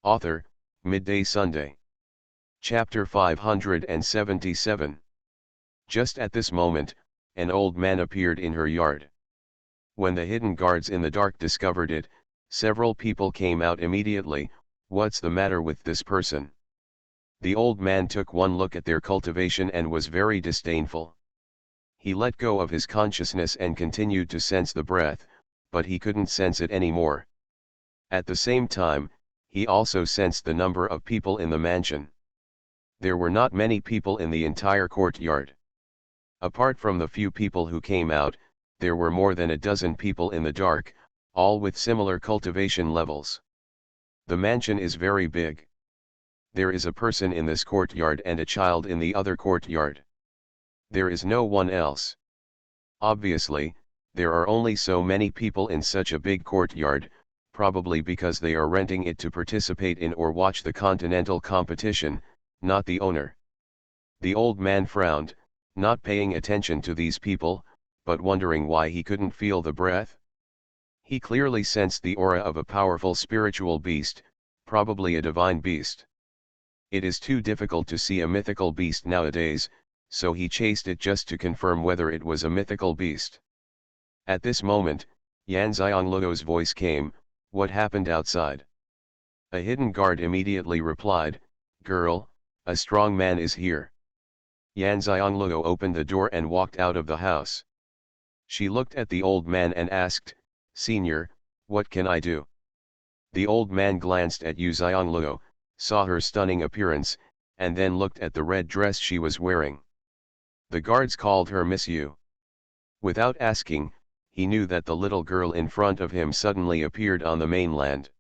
Author, Midday Sunday. Chapter 577. Just at this moment, an old man appeared in her yard. When the hidden guards in the dark discovered it, several people came out immediately. What's the matter with this person? The old man took one look at their cultivation and was very disdainful. He let go of his consciousness and continued to sense the breath, but he couldn't sense it anymore. At the same time, he also sensed the number of people in the mansion. There were not many people in the entire courtyard. Apart from the few people who came out, there were more than a dozen people in the dark, all with similar cultivation levels. The mansion is very big. There is a person in this courtyard and a child in the other courtyard. There is no one else. Obviously, there are only so many people in such a big courtyard, probably because they are renting it to participate in or watch the continental competition, not the owner. The old man frowned, not paying attention to these people, but wondering why he couldn't feel the breath. He clearly sensed the aura of a powerful spiritual beast, probably a divine beast. It is too difficult to see a mythical beast nowadays, so he chased it just to confirm whether it was a mythical beast. At this moment, Yan Xiangluo's voice came, what happened outside? A hidden guard immediately replied, girl, a strong man is here. Yan Xiangluo opened the door and walked out of the house. She looked at the old man and asked, Senior, what can I do? The old man glanced at Yu Xiangluo, saw her stunning appearance, and then looked at the red dress she was wearing. The guards called her Miss Yu. Without asking, he knew that the little girl in front of him suddenly appeared on the mainland.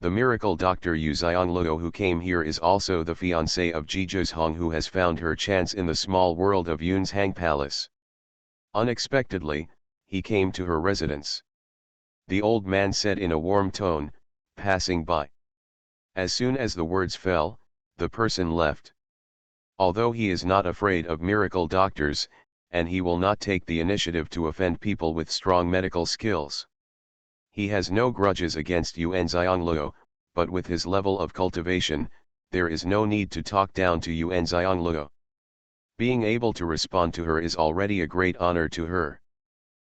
The miracle doctor Yu Xiangluo who came here is also the fiancé of Ji Zhuzhong who has found her chance in the small world of Yun's Hang Palace. Unexpectedly, he came to her residence. The old man said in a warm tone, passing by. As soon as the words fell, the person left. Although he is not afraid of miracle doctors, and he will not take the initiative to offend people with strong medical skills. He has no grudges against Yuan Xiangluo, but with his level of cultivation, there is no need to talk down to Yuan Xiangluo. Being able to respond to her is already a great honor to her.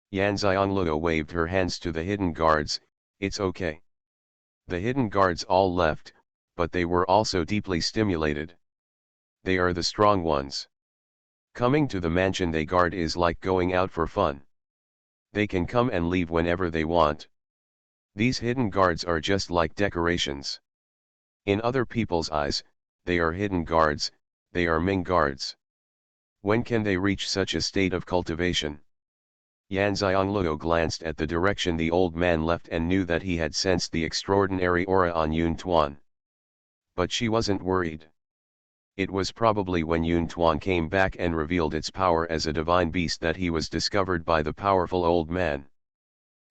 Yan Xiangluo waved her hands to the hidden guards, It's okay. The hidden guards all left, but they were also deeply stimulated. They are the strong ones. Coming to the mansion they guard is like going out for fun. They can come and leave whenever they want. These hidden guards are just like decorations. In other people's eyes, they are hidden guards, they are Ming guards. When can they reach such a state of cultivation? Yan Xianglou glanced at the direction the old man left and knew that he had sensed the extraordinary aura on Yun Tuan. But she wasn't worried. It was probably when Yun Tuan came back and revealed its power as a divine beast that he was discovered by the powerful old man.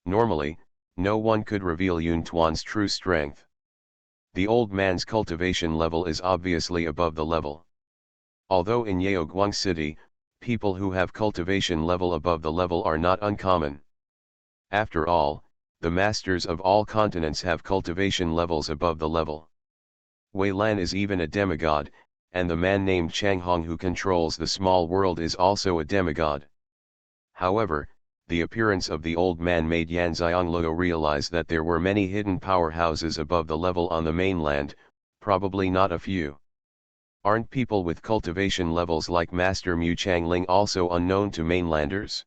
Normally, no one could reveal Yun Tuan's true strength. The old man's cultivation level is obviously above the level. Although in Yaoguang City, people who have cultivation level above the level are not uncommon. After all, the masters of all continents have cultivation levels above the level. Wei Lan is even a demigod, and the man named Chang Hong who controls the small world is also a demigod. However, the appearance of the old man made Yan Xianglou realize that there were many hidden powerhouses above the level on the mainland, probably not a few. Aren't people with cultivation levels like Master Mu Changling also unknown to mainlanders?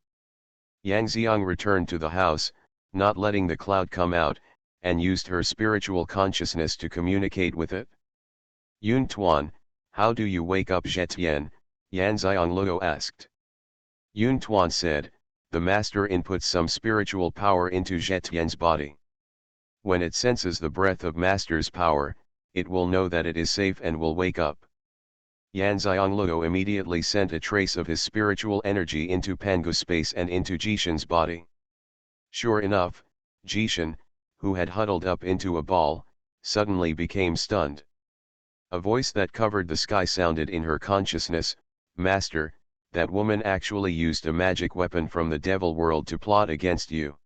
Yang Xiang returned to the house, not letting the cloud come out, and used her spiritual consciousness to communicate with it. Yun Tuan, how do you wake up Zetian? Yan Xianglou asked. Yun Tuan said, the master inputs some spiritual power into Zetian's body. When it senses the breath of master's power, it will know that it is safe and will wake up. Yan Xianglou immediately sent a trace of his spiritual energy into Pangu's space and into Jishan's body. Sure enough, Jishan, who had huddled up into a ball, suddenly became stunned. A voice that covered the sky sounded in her consciousness, Master, that woman actually used a magic weapon from the devil world to plot against you.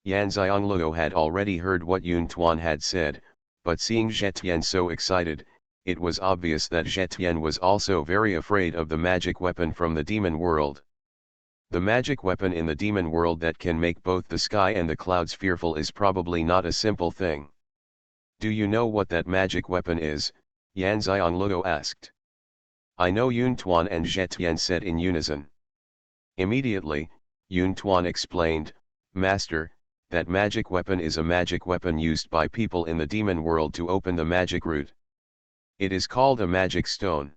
Yan Xianglou had already heard what Yun Tuan had said, but seeing Zetian so excited, it was obvious that Zetian was also very afraid of the magic weapon from the demon world. The magic weapon in the demon world that can make both the sky and the clouds fearful is probably not a simple thing. Do you know what that magic weapon is? Yan Xianglou asked. I know, Yun Tuan and Zetian said in unison. Immediately, Yun Tuan explained, Master, that magic weapon is a magic weapon used by people in the demon world to open the magic root. It is called a magic stone.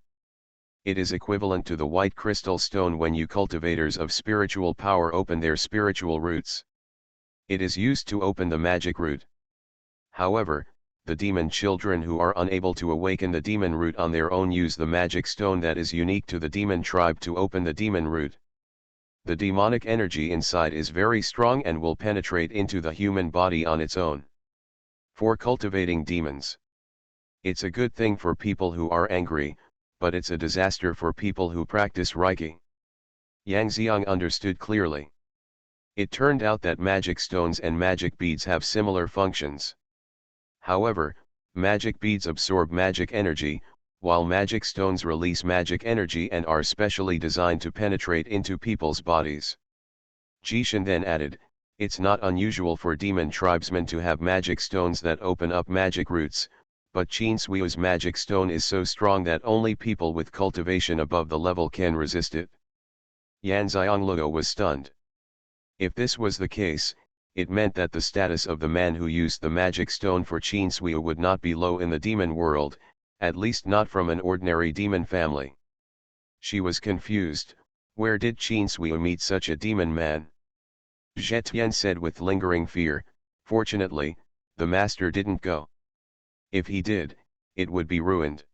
It is equivalent to the white crystal stone when you cultivators of spiritual power open their spiritual roots. It is used to open the magic root. However, the demon children who are unable to awaken the demon root on their own use the magic stone that is unique to the demon tribe to open the demon root. The demonic energy inside is very strong and will penetrate into the human body on its own. For cultivating demons. It's a good thing for people who are angry, but it's a disaster for people who practice Reiki. Yang Xiang understood clearly. It turned out that magic stones and magic beads have similar functions. However, magic beads absorb magic energy, while magic stones release magic energy and are specially designed to penetrate into people's bodies. Jishan then added, it's not unusual for demon tribesmen to have magic stones that open up magic roots, but Qin Sui's magic stone is so strong that only people with cultivation above the level can resist it. Yan Xianglou was stunned. If this was the case, it meant that the status of the man who used the magic stone for Qin Sui would not be low in the demon world, at least not from an ordinary demon family. She was confused, where did Qin Sui meet such a demon man? Zetian said with lingering fear, fortunately, the master didn't go. If he did, it would be ruined.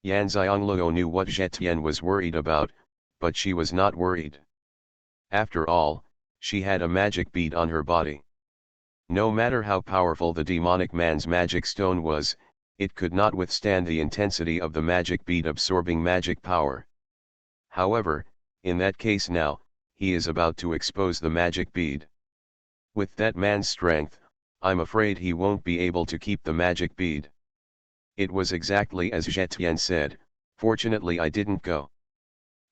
Yan Xianglou knew what Zetian was worried about, but she was not worried. After all, she had a magic bead on her body. No matter how powerful the demonic man's magic stone was, it could not withstand the intensity of the magic bead absorbing magic power. However, in that case now, he is about to expose the magic bead. With that man's strength, I'm afraid he won't be able to keep the magic bead. It was exactly as Zetian said, fortunately I didn't go.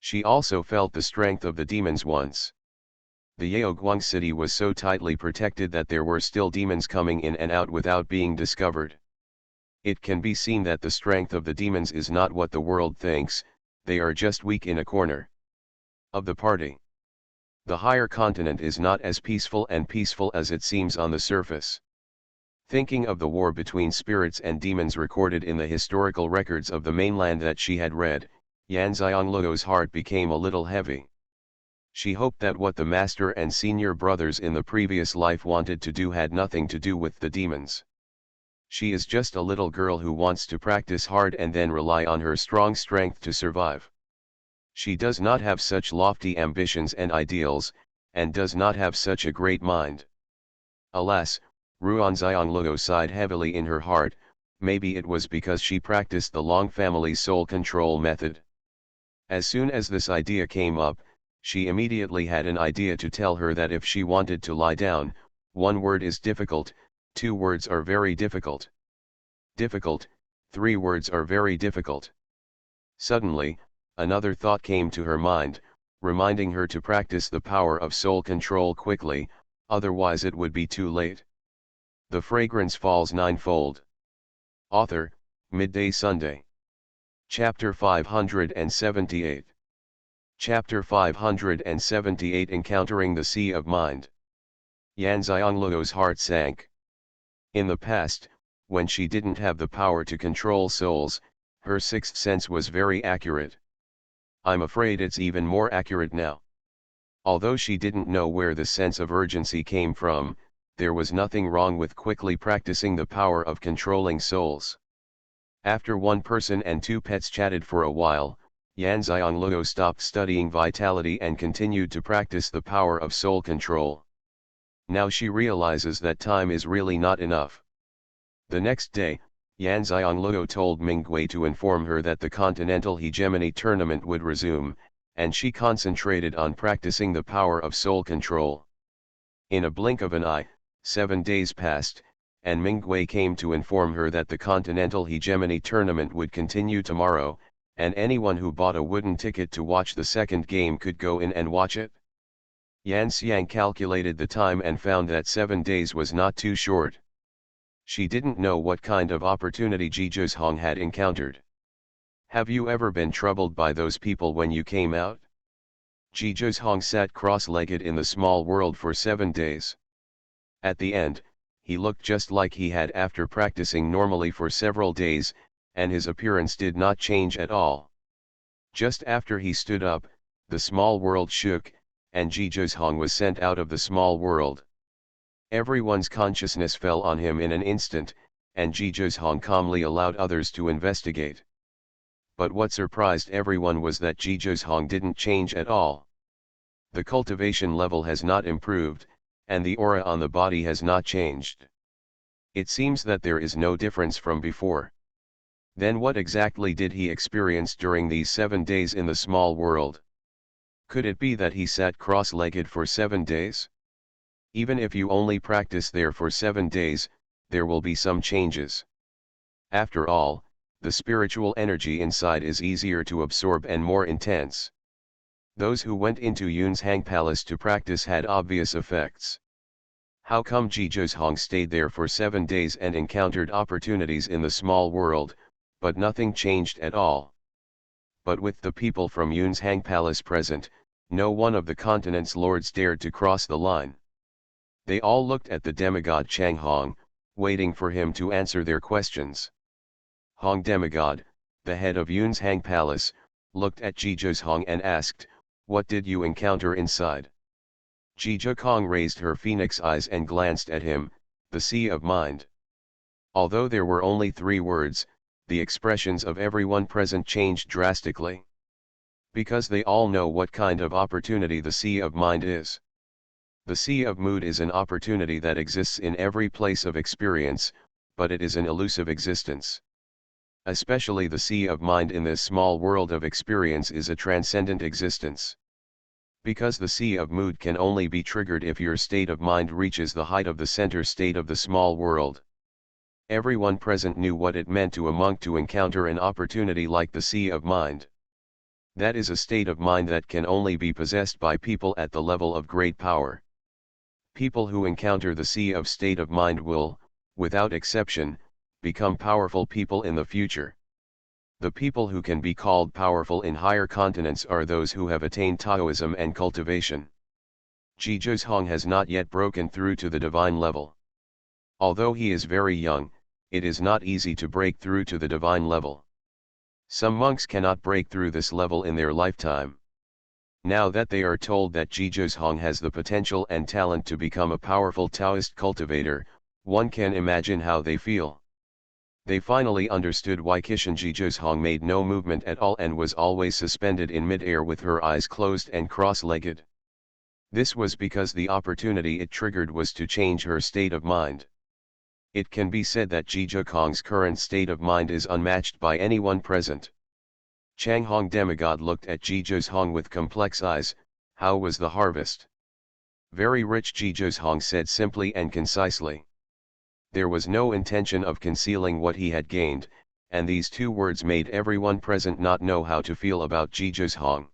She also felt the strength of the demons once. The Yaoguang city was so tightly protected that there were still demons coming in and out without being discovered. It can be seen that the strength of the demons is not what the world thinks, they are just weak in a corner of the party. The higher continent is not as peaceful as it seems on the surface. Thinking of the war between spirits and demons recorded in the historical records of the mainland that she had read, Yan Xiangluo's heart became a little heavy. She hoped that what the master and senior brothers in the previous life wanted to do had nothing to do with the demons. She is just a little girl who wants to practice hard and then rely on her strong strength to survive. She does not have such lofty ambitions and ideals, and does not have such a great mind. Alas, Ruan Xiangluo sighed heavily in her heart. Maybe it was because she practiced the Long family's soul control method. As soon as this idea came up, she immediately had an idea to tell her that if she wanted to lie down, one word is difficult, two words are very difficult. Difficult, three words are very difficult. Suddenly, another thought came to her mind, reminding her to practice the power of soul control quickly, otherwise it would be too late. The Fragrance Falls Ninefold. Author, Midday Sunday. Chapter 578. Chapter 578 Encountering the Sea of Mind. Yan Xiangluo's heart sank. In the past, when she didn't have the power to control souls, her sixth sense was very accurate. I'm afraid it's even more accurate now. Although she didn't know where the sense of urgency came from, there was nothing wrong with quickly practicing the power of controlling souls. After one person and two pets chatted for a while, Yan Xiangluo stopped studying vitality and continued to practice the power of soul control. Now she realizes that time is really not enough. The next day, Yan Xiangluo told Mingwei to inform her that the Continental Hegemony tournament would resume, and she concentrated on practicing the power of soul control. In a blink of an eye, 7 days passed, and Mingwei came to inform her that the Continental Hegemony tournament would continue tomorrow, and anyone who bought a wooden ticket to watch the second game could go in and watch it. Yan Xiang calculated the time and found that 7 days was not too short. She didn't know what kind of opportunity Xuanhuan had encountered. Have you ever been troubled by those people when you came out? Xuanhuan sat cross-legged in the small world for 7 days. At the end, he looked just like he had after practicing normally for several days, and his appearance did not change at all. Just after he stood up, the small world shook, and Xuanhuan was sent out of the small world. Everyone's consciousness fell on him in an instant, and Xuanhuan calmly allowed others to investigate. But what surprised everyone was that Xuanhuan didn't change at all. The cultivation level has not improved, and the aura on the body has not changed. It seems that there is no difference from before. Then what exactly did he experience during these 7 days in the small world? Could it be that he sat cross-legged for 7 days? Even if you only practice there for 7 days, there will be some changes. After all, the spiritual energy inside is easier to absorb and more intense. Those who went into Xuanhuan Palace to practice had obvious effects. How come Xuanhuan stayed there for 7 days and encountered opportunities in the small world, but nothing changed at all? But with the people from Xuanhuan Palace present, no one of the continent's lords dared to cross the line. They all looked at the demigod Changhong, waiting for him to answer their questions. Hong demigod, the head of Xuanhuan Palace, looked at Xuanhuan and asked, "What did you encounter inside?" Xuanhuan raised her phoenix eyes and glanced at him, "The Sea of Mind." Although there were only 3 words, the expressions of everyone present changed drastically. Because they all know what kind of opportunity the Sea of Mind is. The Sea of Mood is an opportunity that exists in every place of experience, but it is an elusive existence. Especially the Sea of Mind in this small world of experience is a transcendent existence. Because the Sea of Mood can only be triggered if your state of mind reaches the height of the center state of the small world. Everyone present knew what it meant to a monk to encounter an opportunity like the Sea of Mind. That is a state of mind that can only be possessed by people at the level of great power. People who encounter the sea of state of mind will, without exception, become powerful people in the future. The people who can be called powerful in higher continents are those who have attained Taoism and cultivation. Xuanhuan has not yet broken through to the divine level. Although he is very young, it is not easy to break through to the divine level. Some monks cannot break through this level in their lifetime. Now that they are told that Xuanhuan has the potential and talent to become a powerful Taoist cultivator, one can imagine how they feel. They finally understood why Xuanhuan made no movement at all and was always suspended in mid-air with her eyes closed and cross-legged. This was because the opportunity it triggered was to change her state of mind. It can be said that Xuanhuan's current state of mind is unmatched by anyone present. Xuanhuan demigod looked at Xuanhuan with complex eyes. How was the harvest? Very rich, Xuanhuan said simply and concisely. There was no intention of concealing what he had gained, and these two words made everyone present not know how to feel about Xuanhuan.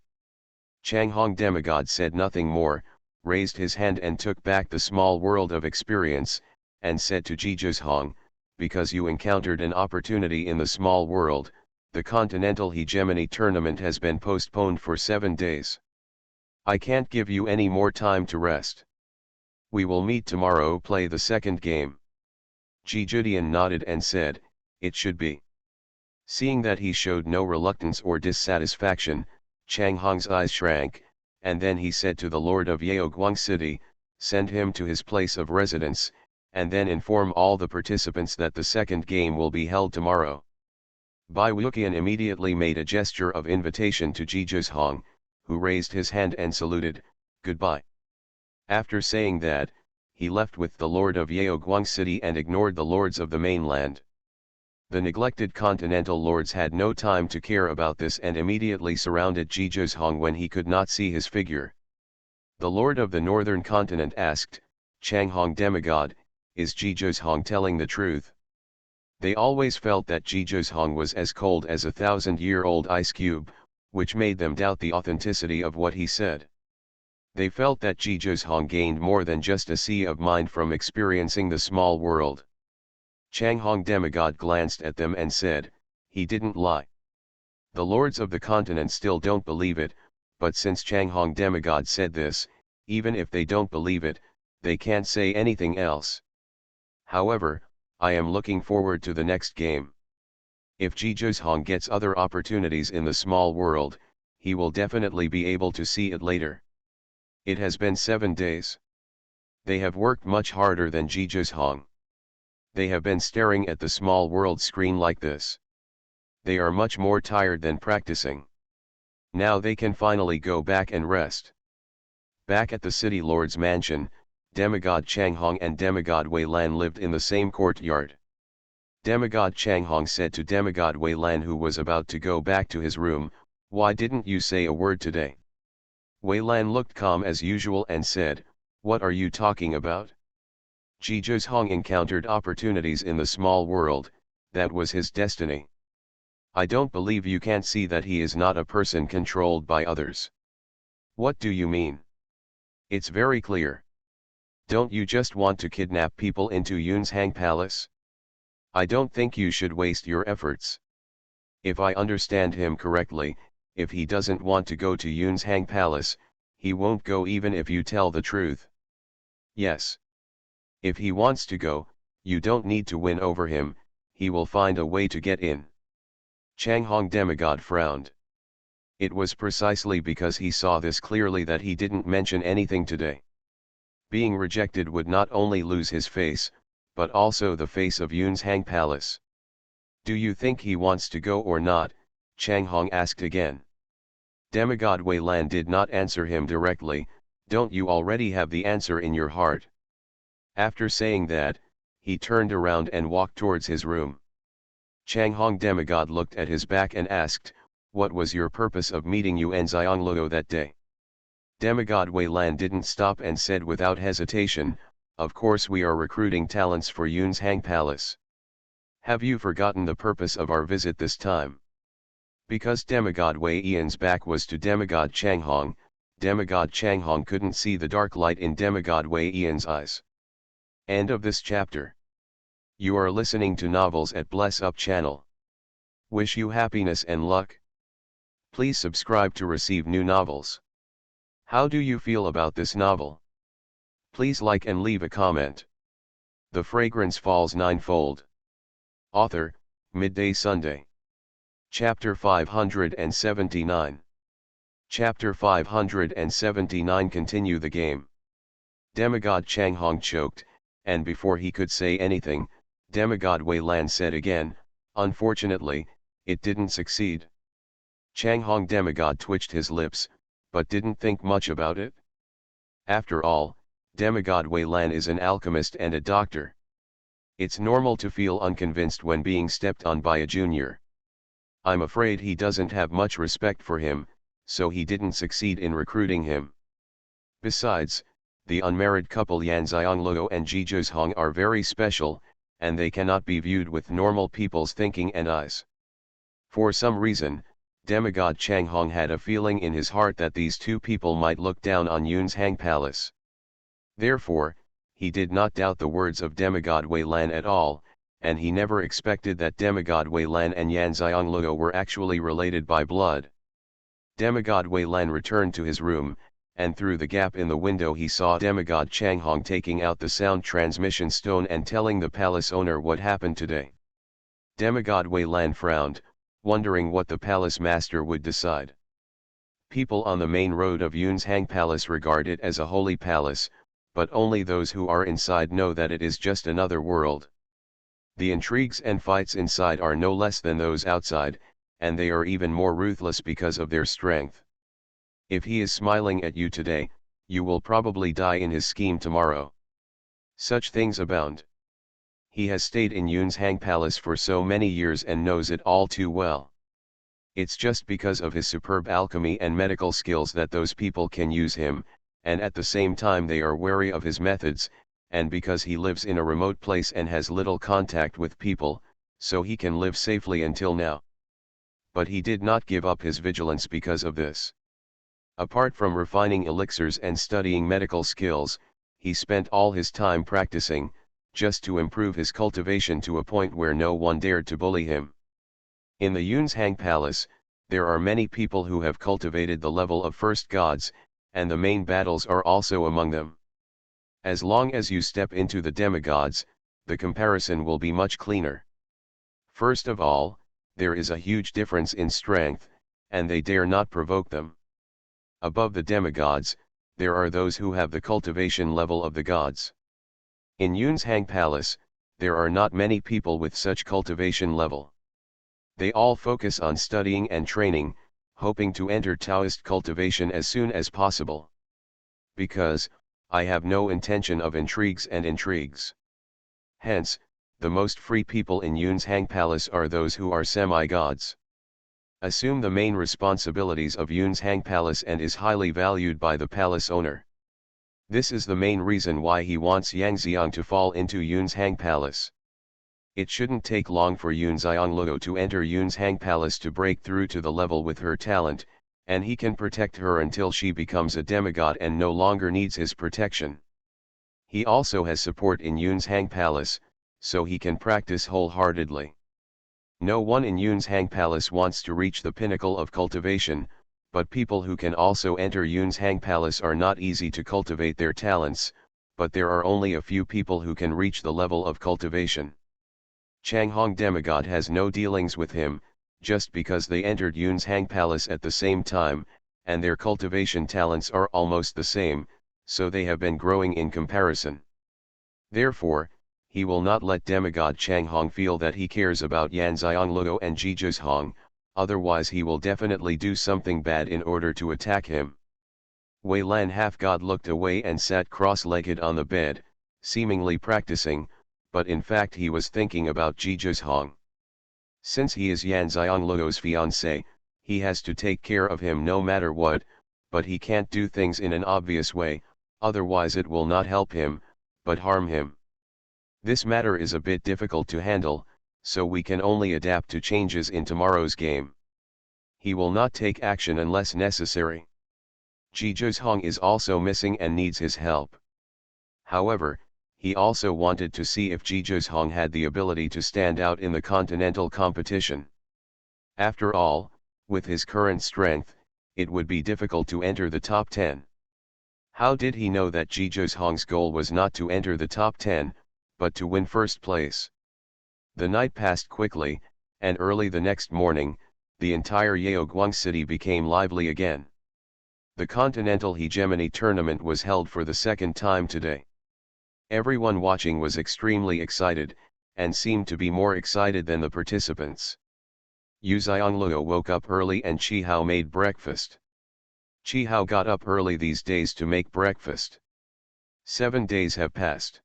Xuanhuan demigod said nothing more, raised his hand and took back the small world of experience, and said to Xuanhuan, because you encountered an opportunity in the small world, the Continental Hegemony Tournament has been postponed for 7 days. I can't give you any more time to rest. We will meet tomorrow, play the second game. Xuanhuan nodded and said, it should be. Seeing that he showed no reluctance or dissatisfaction, Xuanhuan's eyes shrank, and then he said to the lord of Yaoguang City, send him to his place of residence, and then inform all the participants that the second game will be held tomorrow. Bai Wuqian immediately made a gesture of invitation to Xuanhuan, who raised his hand and saluted, goodbye. After saying that, he left with the lord of Yaoguang City and ignored the lords of the mainland. The neglected continental lords had no time to care about this and immediately surrounded Xuanhuan when he could not see his figure. The lord of the northern continent asked, Xuanhuan demigod, is Xuanhuan telling the truth? They always felt that Xuanhuan was as cold as a 1,000-year-old ice cube, which made them doubt the authenticity of what he said. They felt that Xuanhuan gained more than just a sea of mind from experiencing the small world. Xuanhuan demigod glanced at them and said, he didn't lie. The lords of the continent still don't believe it, but since Xuanhuan demigod said this, even if they don't believe it, they can't say anything else. However, I am looking forward to the next game. If Xuanhuan gets other opportunities in the small world, he will definitely be able to see it later. It has been 7 days. They have worked much harder than Xuanhuan. They have been staring at the small world screen like this. They are much more tired than practicing. Now they can finally go back and rest. Back at the city lord's mansion, demigod Xuanhuan and demigod Weilan lived in the same courtyard. Demigod Xuanhuan said to demigod Weilan, who was about to go back to his room, why didn't you say a word today? Weilan looked calm as usual and said, what are you talking about? Xuanhuan encountered opportunities in the small world, that was his destiny. I don't believe you can't see that he is not a person controlled by others. What do you mean? It's very clear. Don't you just want to kidnap people into Xuanzhang Palace? I don't think you should waste your efforts. If I understand him correctly, if he doesn't want to go to Xuanzhang Palace, he won't go even if you tell the truth. Yes. If he wants to go, you don't need to win over him, he will find a way to get in. Xuanhuan demigod frowned. It was precisely because he saw this clearly that he didn't mention anything today. Being rejected would not only lose his face, but also the face of Xuanzhang Palace. Do you think he wants to go or not? Xuanhuan asked again. Demigod Weilan did not answer him directly. Don't you already have the answer in your heart? After saying that, he turned around and walked towards his room. Xuanhuan demigod looked at his back and asked, what was your purpose of meeting Yuan Xiongluo that day? Demigod Weilan didn't stop and said without hesitation, of course we are recruiting talents for Xuanzhang Palace. Have you forgotten the purpose of our visit this time? Because demigod Wei Yan's back was to demigod Changhong couldn't see the dark light in demigod Wei Yan's eyes. End of this chapter. You are listening to novels at Bless Up channel. Wish you happiness and luck. Please subscribe to receive new novels. How do you feel about this novel? Please like and leave a comment. The Fragrance Falls Ninefold. Author, Midday Sunday. Chapter 579. Chapter 579 Continue the game. Demigod Changhong choked, and before he could say anything, Demigod Wei Lan said again, "Unfortunately, it didn't succeed." Changhong Demigod twitched his lips, but didn't think much about it. After all, Demigod Wei Lan is an alchemist and a doctor. It's normal to feel unconvinced when being stepped on by a junior. I'm afraid he doesn't have much respect for him, so he didn't succeed in recruiting him. Besides, the unmarried couple Yanxiangluo and Jizhong are very special, and they cannot be viewed with normal people's thinking and eyes. For some reason, Demigod Changhong had a feeling in his heart that these two people might look down on Yun's Hang Palace. Therefore, he did not doubt the words of Demigod Wei Lan at all, and he never expected that Demigod Wei Lan and Yanxiangluo were actually related by blood. Demigod Wei Lan returned to his room, and through the gap in the window he saw Demigod Changhong taking out the sound transmission stone and telling the palace owner what happened today. Demigod Wei Lan frowned, wondering what the palace master would decide. People on the main road of Yun's Hang Palace regard it as a holy palace, but only those who are inside know that it is just another world. The intrigues and fights inside are no less than those outside, and they are even more ruthless because of their strength. If he is smiling at you today, you will probably die in his scheme tomorrow. Such things abound. He has stayed in Yun's Hang Palace for so many years and knows it all too well. It's just because of his superb alchemy and medical skills that those people can use him, and at the same time they are wary of his methods, and because he lives in a remote place and has little contact with people, so he can live safely until now. But he did not give up his vigilance because of this. Apart from refining elixirs and studying medical skills, he spent all his time practicing, just to improve his cultivation to a point where no one dared to bully him. In the Yun's Hang Palace, there are many people who have cultivated the level of first gods, and the main battles are also among them. As long as you step into the demigods, the comparison will be much cleaner. First of all, there is a huge difference in strength, and they dare not provoke them. Above the demigods, there are those who have the cultivation level of the gods. In Yun's Hang Palace, there are not many people with such cultivation level. They all focus on studying and training, hoping to enter Taoist cultivation as soon as possible. Because, I have no intention of intrigues. Hence, the most free people in Yun's Hang Palace are those who are semi-gods. Assume the main responsibilities of Yun's Hang Palace and is highly valued by the palace owner. This is the main reason why he wants Yangxiang to fall into Yun's Hang Palace. It shouldn't take long for Yanxiangluo to enter Yun's Hang Palace to break through to the level with her talent, and he can protect her until she becomes a demigod and no longer needs his protection. He also has support in Yun's Hang Palace, so he can practice wholeheartedly. No one in Yun's Hang Palace wants to reach the pinnacle of cultivation, but people who can also enter Yun's Hang Palace are not easy to cultivate their talents, but there are only a few people who can reach the level of cultivation. Changhong Demigod has no dealings with him, just because they entered Yun's Hang Palace at the same time, and their cultivation talents are almost the same, so they have been growing in comparison. Therefore, he will not let Demigod Changhong feel that he cares about Yanxiangluo and Jizhong, otherwise he will definitely do something bad in order to attack him. Wei Lan half-god looked away and sat cross-legged on the bed, seemingly practicing, but in fact he was thinking about Jizhong. Since he is Yanxiangluo's fiancé, he has to take care of him no matter what, but he can't do things in an obvious way, otherwise it will not help him, but harm him. This matter is a bit difficult to handle, so we can only adapt to changes in tomorrow's game. He will not take action unless necessary. Xuanhuan is also missing and needs his help. However, he also wanted to see if Xuanhuan had the ability to stand out in the continental competition. After all, with his current strength, it would be difficult to enter the top 10. How did he know that Xuanhuan's goal was not to enter the top 10, but to win first place? The night passed quickly, and early the next morning, the entire Yaoguang city became lively again. The Continental Hegemony Tournament was held for the second time today. Everyone watching was extremely excited, and seemed to be more excited than the participants. Yu Xiongluo woke up early and Qi Hao made breakfast. Qi Hao got up early these days to make breakfast. 7 days have passed.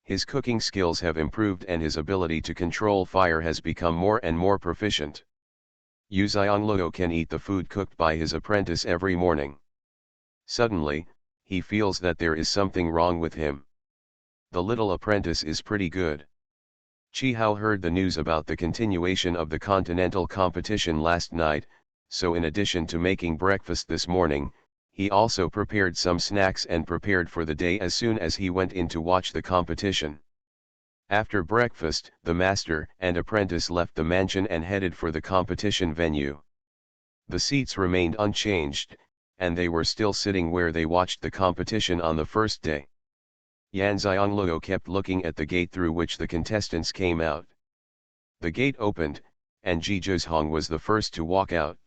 His cooking skills have improved and his ability to control fire has become more and more proficient. Yu Xiongluo can eat the food cooked by his apprentice every morning. Suddenly, he feels that there is something wrong with him. The little apprentice is pretty good. Qi Hao heard the news about the continuation of the continental competition last night, so in addition to making breakfast this morning, he also prepared some snacks and prepared for the day as soon as he went in to watch the competition. After breakfast, the master and apprentice left the mansion and headed for the competition venue. The seats remained unchanged, and they were still sitting where they watched the competition on the first day. Yan Xiongluo kept looking at the gate through which the contestants came out. The gate opened, and Xuanhuan was the first to walk out.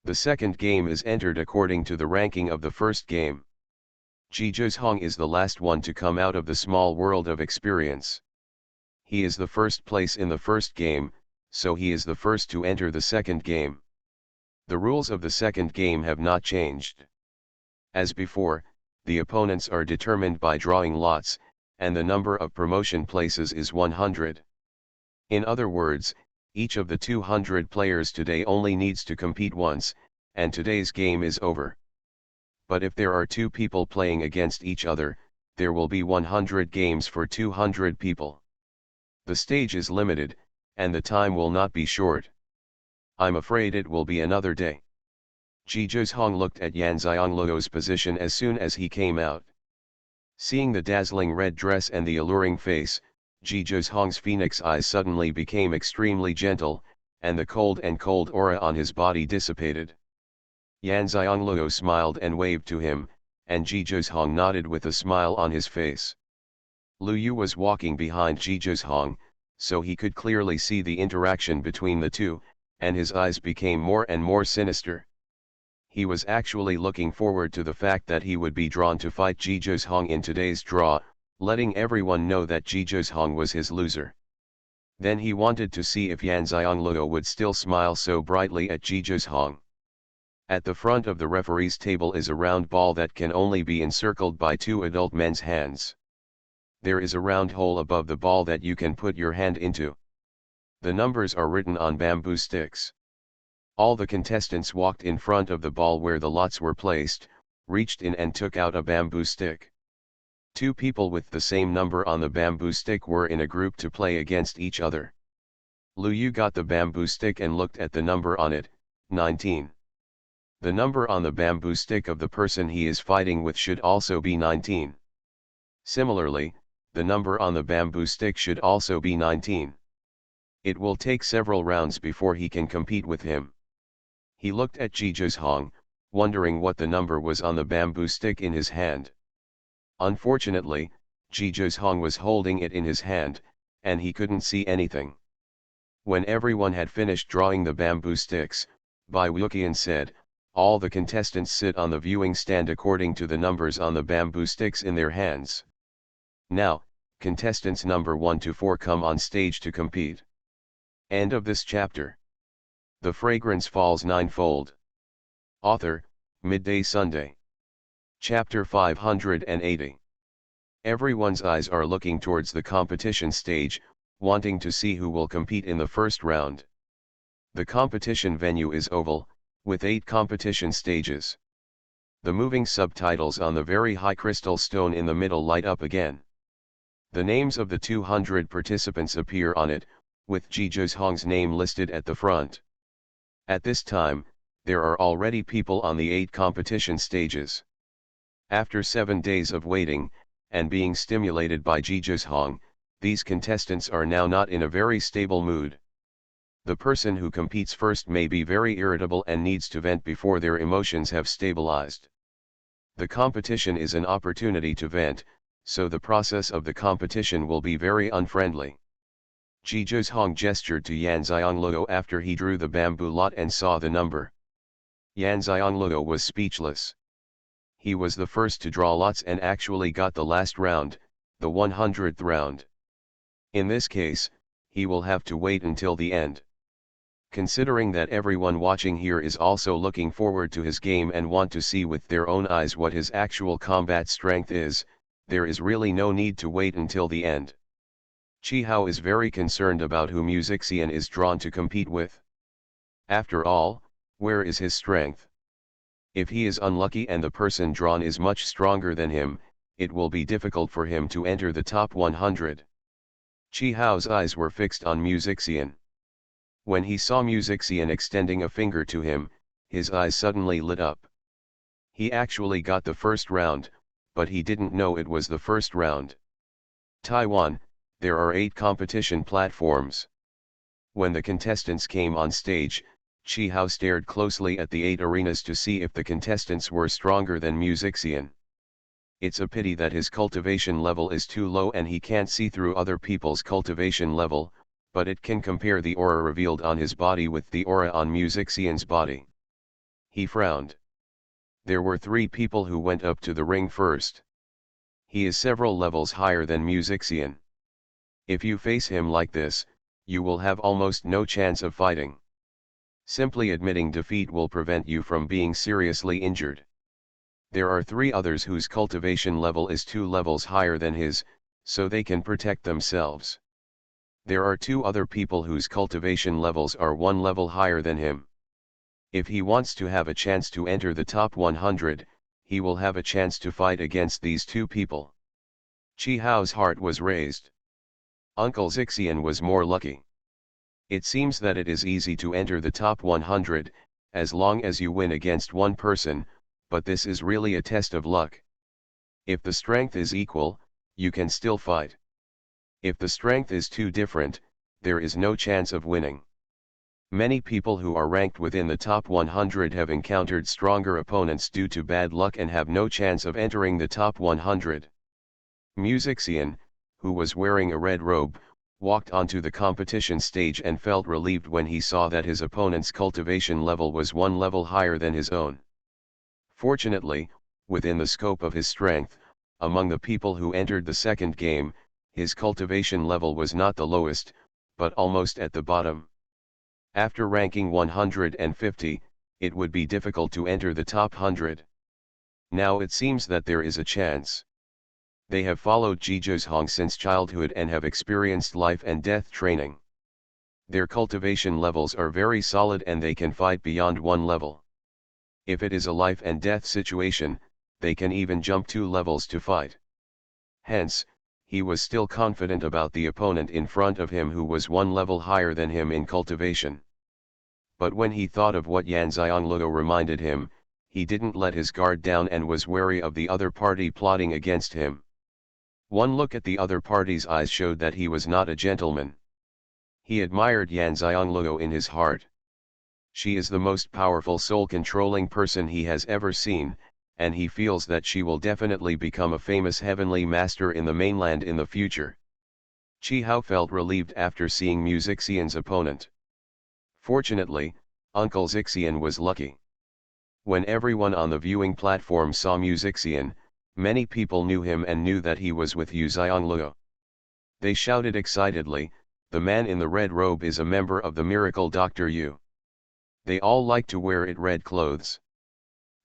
The second game is entered according to the ranking of the first game. Xuanhuan is the last one to come out of the small world of experience. He is the first place in the first game, so he is the first to enter the second game. The rules of the second game have not changed. As before, the opponents are determined by drawing lots, and the number of promotion places is 100. In other words, each of the 200 players today only needs to compete once, and today's game is over. But if there are 2 people playing against each other, there will be 100 games for 200 people. The stage is limited, and the time will not be short. I'm afraid it will be another day. Xuanhuan looked at Yan Xiongluo's position as soon as he came out. Seeing the dazzling red dress and the alluring face, Xuanhuan's phoenix eyes suddenly became extremely gentle, and the cold aura on his body dissipated. Yan Xiongluo smiled and waved to him, and Xuanhuan nodded with a smile on his face. Lu Yu was walking behind Xuanhuan, so he could clearly see the interaction between the two, and his eyes became more and more sinister. He was actually looking forward to the fact that he would be drawn to fight Xuanhuan in today's draw, letting everyone know that Xuanhuan was his loser. Then he wanted to see if Yan Xiongluo would still smile so brightly at Xuanhuan. At the front of the referee's table is a round ball that can only be encircled by 2 adult men's hands. There is a round hole above the ball that you can put your hand into. The numbers are written on bamboo sticks. All the contestants walked in front of the ball where the lots were placed, reached in and took out a bamboo stick. 2 people with the same number on the bamboo stick were in a group to play against each other. Lu Yu got the bamboo stick and looked at the number on it, 19. The number on the bamboo stick of the person he is fighting with should also be 19. Similarly, the number on the bamboo stick should also be 19. It will take several rounds before he can compete with him. He looked at Xuanhuan, wondering what the number was on the bamboo stick in his hand. Unfortunately, Xuanhuan was holding it in his hand, and he couldn't see anything. When everyone had finished drawing the bamboo sticks, Bai Wuqian said, "All the contestants sit on the viewing stand according to the numbers on the bamboo sticks in their hands. Now, contestants number 1 to 4 come on stage to compete." End of this chapter. The Fragrance Falls Ninefold. Author, Midday Sunday. Chapter 580. Everyone's eyes are looking towards the competition stage, wanting to see who will compete in the first round. The competition venue is oval, with 8 competition stages. The moving subtitles on the very high crystal stone in the middle light up again. The names of the 200 participants appear on it, with Xuanhuan's name listed at the front. At this time, there are already people on the 8 competition stages. After 7 days of waiting, and being stimulated by Jizhong, these contestants are now not in a very stable mood. The person who competes first may be very irritable and needs to vent before their emotions have stabilized. The competition is an opportunity to vent, so the process of the competition will be very unfriendly. Jizhong gestured to Yanxiangluo after he drew the bamboo lot and saw the number. Yanxiangluo was speechless. He was the first to draw lots and actually got the last round, the 100th round. In this case, he will have to wait until the end. Considering that everyone watching here is also looking forward to his game and want to see with their own eyes what his actual combat strength is, there is really no need to wait until the end. Qi Hao is very concerned about who Xian is drawn to compete with. After all, where is his strength? If he is unlucky and the person drawn is much stronger than him, it will be difficult for him to enter the top 100. Qi Hao's eyes were fixed on Xian. When he saw Xian extending a finger to him, his eyes suddenly lit up. He actually got the first round, but he didn't know it was the first round. Taiwan, there are 8 competition platforms. When the contestants came on stage, Qi Hao stared closely at the 8 arenas to see if the contestants were stronger than Xian. It's a pity that his cultivation level is too low and he can't see through other people's cultivation level, but it can compare the aura revealed on his body with the aura on Xian's body. He frowned. There were 3 people who went up to the ring first. He is several levels higher than Xian. If you face him like this, you will have almost no chance of fighting. Simply admitting defeat will prevent you from being seriously injured. There are 3 others whose cultivation level is 2 levels higher than his, so they can protect themselves. There are 2 other people whose cultivation levels are 1 level higher than him. If he wants to have a chance to enter the top 100, he will have a chance to fight against these 2 people. Qi Hao's heart was raised. Uncle Xian was more lucky. It seems that it is easy to enter the top 100, as long as you win against one person, but this is really a test of luck. If the strength is equal, you can still fight. If the strength is too different, there is no chance of winning. Many people who are ranked within the top 100 have encountered stronger opponents due to bad luck and have no chance of entering the top 100. Xian, who was wearing a red robe, walked onto the competition stage and felt relieved when he saw that his opponent's cultivation level was 1 level higher than his own. Fortunately, within the scope of his strength, among the people who entered the second game, his cultivation level was not the lowest, but almost at the bottom. After ranking 150, it would be difficult to enter the top 100. Now it seems that there is a chance. They have followed Jizhong since childhood and have experienced life and death training. Their cultivation levels are very solid and they can fight beyond 1 level. If it is a life and death situation, they can even jump 2 levels to fight. Hence, he was still confident about the opponent in front of him who was 1 level higher than him in cultivation. But when he thought of what Yanxiangluo reminded him, he didn't let his guard down and was wary of the other party plotting against him. One look at the other party's eyes showed that he was not a gentleman. He admired Yanxiangluo in his heart. She is the most powerful soul-controlling person he has ever seen, and he feels that she will definitely become a famous heavenly master in the mainland in the future. Qi Hao felt relieved after seeing Xian's opponent. Fortunately, Uncle Xian was lucky. When everyone on the viewing platform saw Xian, many people knew him and knew that he was with Yanxiangluo. They shouted excitedly, "The man in the red robe is a member of the miracle Dr. Yu." They all liked to wear it red clothes.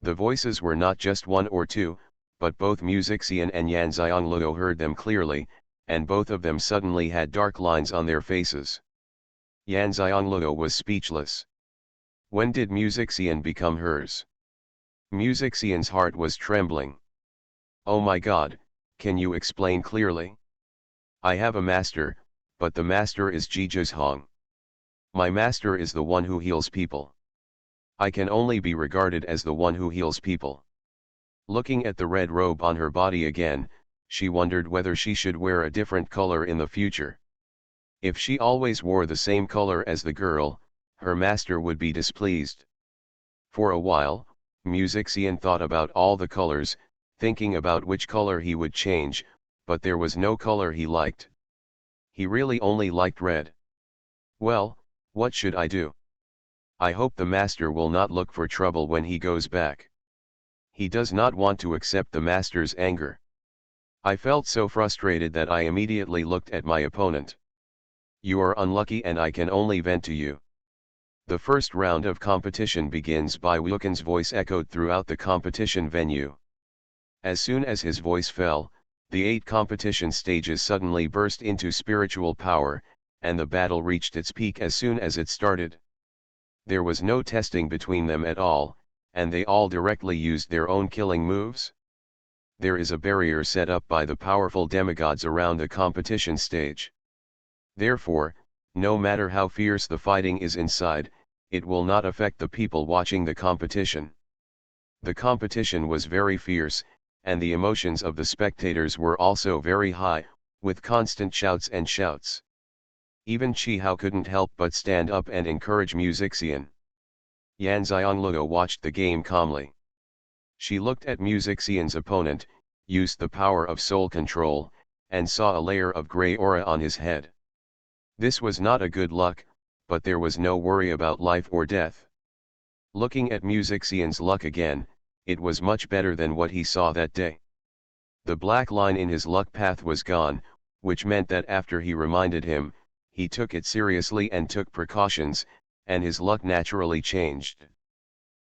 The voices were not just 1 or 2, but both Xian and Yanxiangluo heard them clearly, and both of them suddenly had dark lines on their faces. Yanxiangluo was speechless. When did Xian become hers? Xian's heart was trembling. "Oh my God, can you explain clearly? I have a master, but the master is Jizhong. My master is the one who heals people. I can only be regarded as the one who heals people. Looking at the red robe on her body again, she wondered whether she should wear a different color in the future. If she always wore the same color as the girl, her master would be displeased. For a while, Xian thought about all the colors, thinking about which color he would change, but there was no color he liked. He really only liked red. Well, what should I do? I hope the master will not look for trouble when he goes back. He does not want to accept the master's anger. I felt so frustrated that I immediately looked at my opponent. You are unlucky and I can only vent to you. The first round of competition begins. Wukan's voice echoed throughout the competition venue. As soon as his voice fell, the 8 competition stages suddenly burst into spiritual power, and the battle reached its peak as soon as it started. There was no testing between them at all, and they all directly used their own killing moves. There is a barrier set up by the powerful demigods around the competition stage. Therefore, no matter how fierce the fighting is inside, it will not affect the people watching the competition. The competition was very fierce, and the emotions of the spectators were also very high, with constant shouts and shouts. Even Chi Hao couldn't help but stand up and encourage Xian. Yanxiangluo watched the game calmly. She looked at Xian's opponent, used the power of soul control, and saw a layer of gray aura on his head. This was not a good luck, but there was no worry about life or death. Looking at Xian's luck again, it was much better than what he saw that day. The black line in his luck path was gone, which meant that after he reminded him, he took it seriously and took precautions, and his luck naturally changed.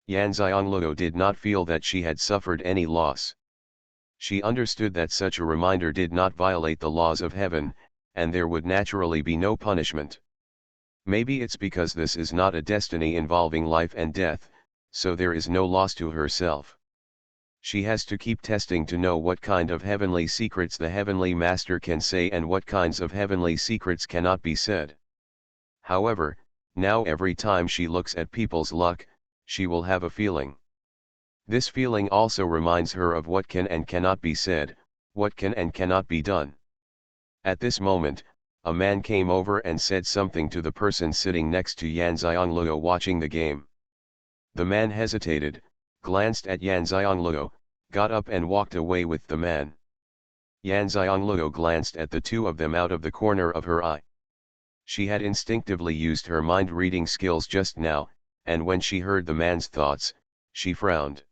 Yanxiangluo did not feel that she had suffered any loss. She understood that such a reminder did not violate the laws of heaven, and there would naturally be no punishment. Maybe it's because this is not a destiny involving life and death, so there is no loss to herself. She has to keep testing to know what kind of heavenly secrets the heavenly master can say and what kinds of heavenly secrets cannot be said. However, now every time she looks at people's luck, she will have a feeling. This feeling also reminds her of what can and cannot be said, what can and cannot be done. At this moment, a man came over and said something to the person sitting next to Yanxiangluo watching the game. The man hesitated, glanced at Yanxiangluo, got up and walked away with the man. Yanxiangluo glanced at the two of them out of the corner of her eye. She had instinctively used her mind-reading skills just now, and when she heard the man's thoughts, she frowned.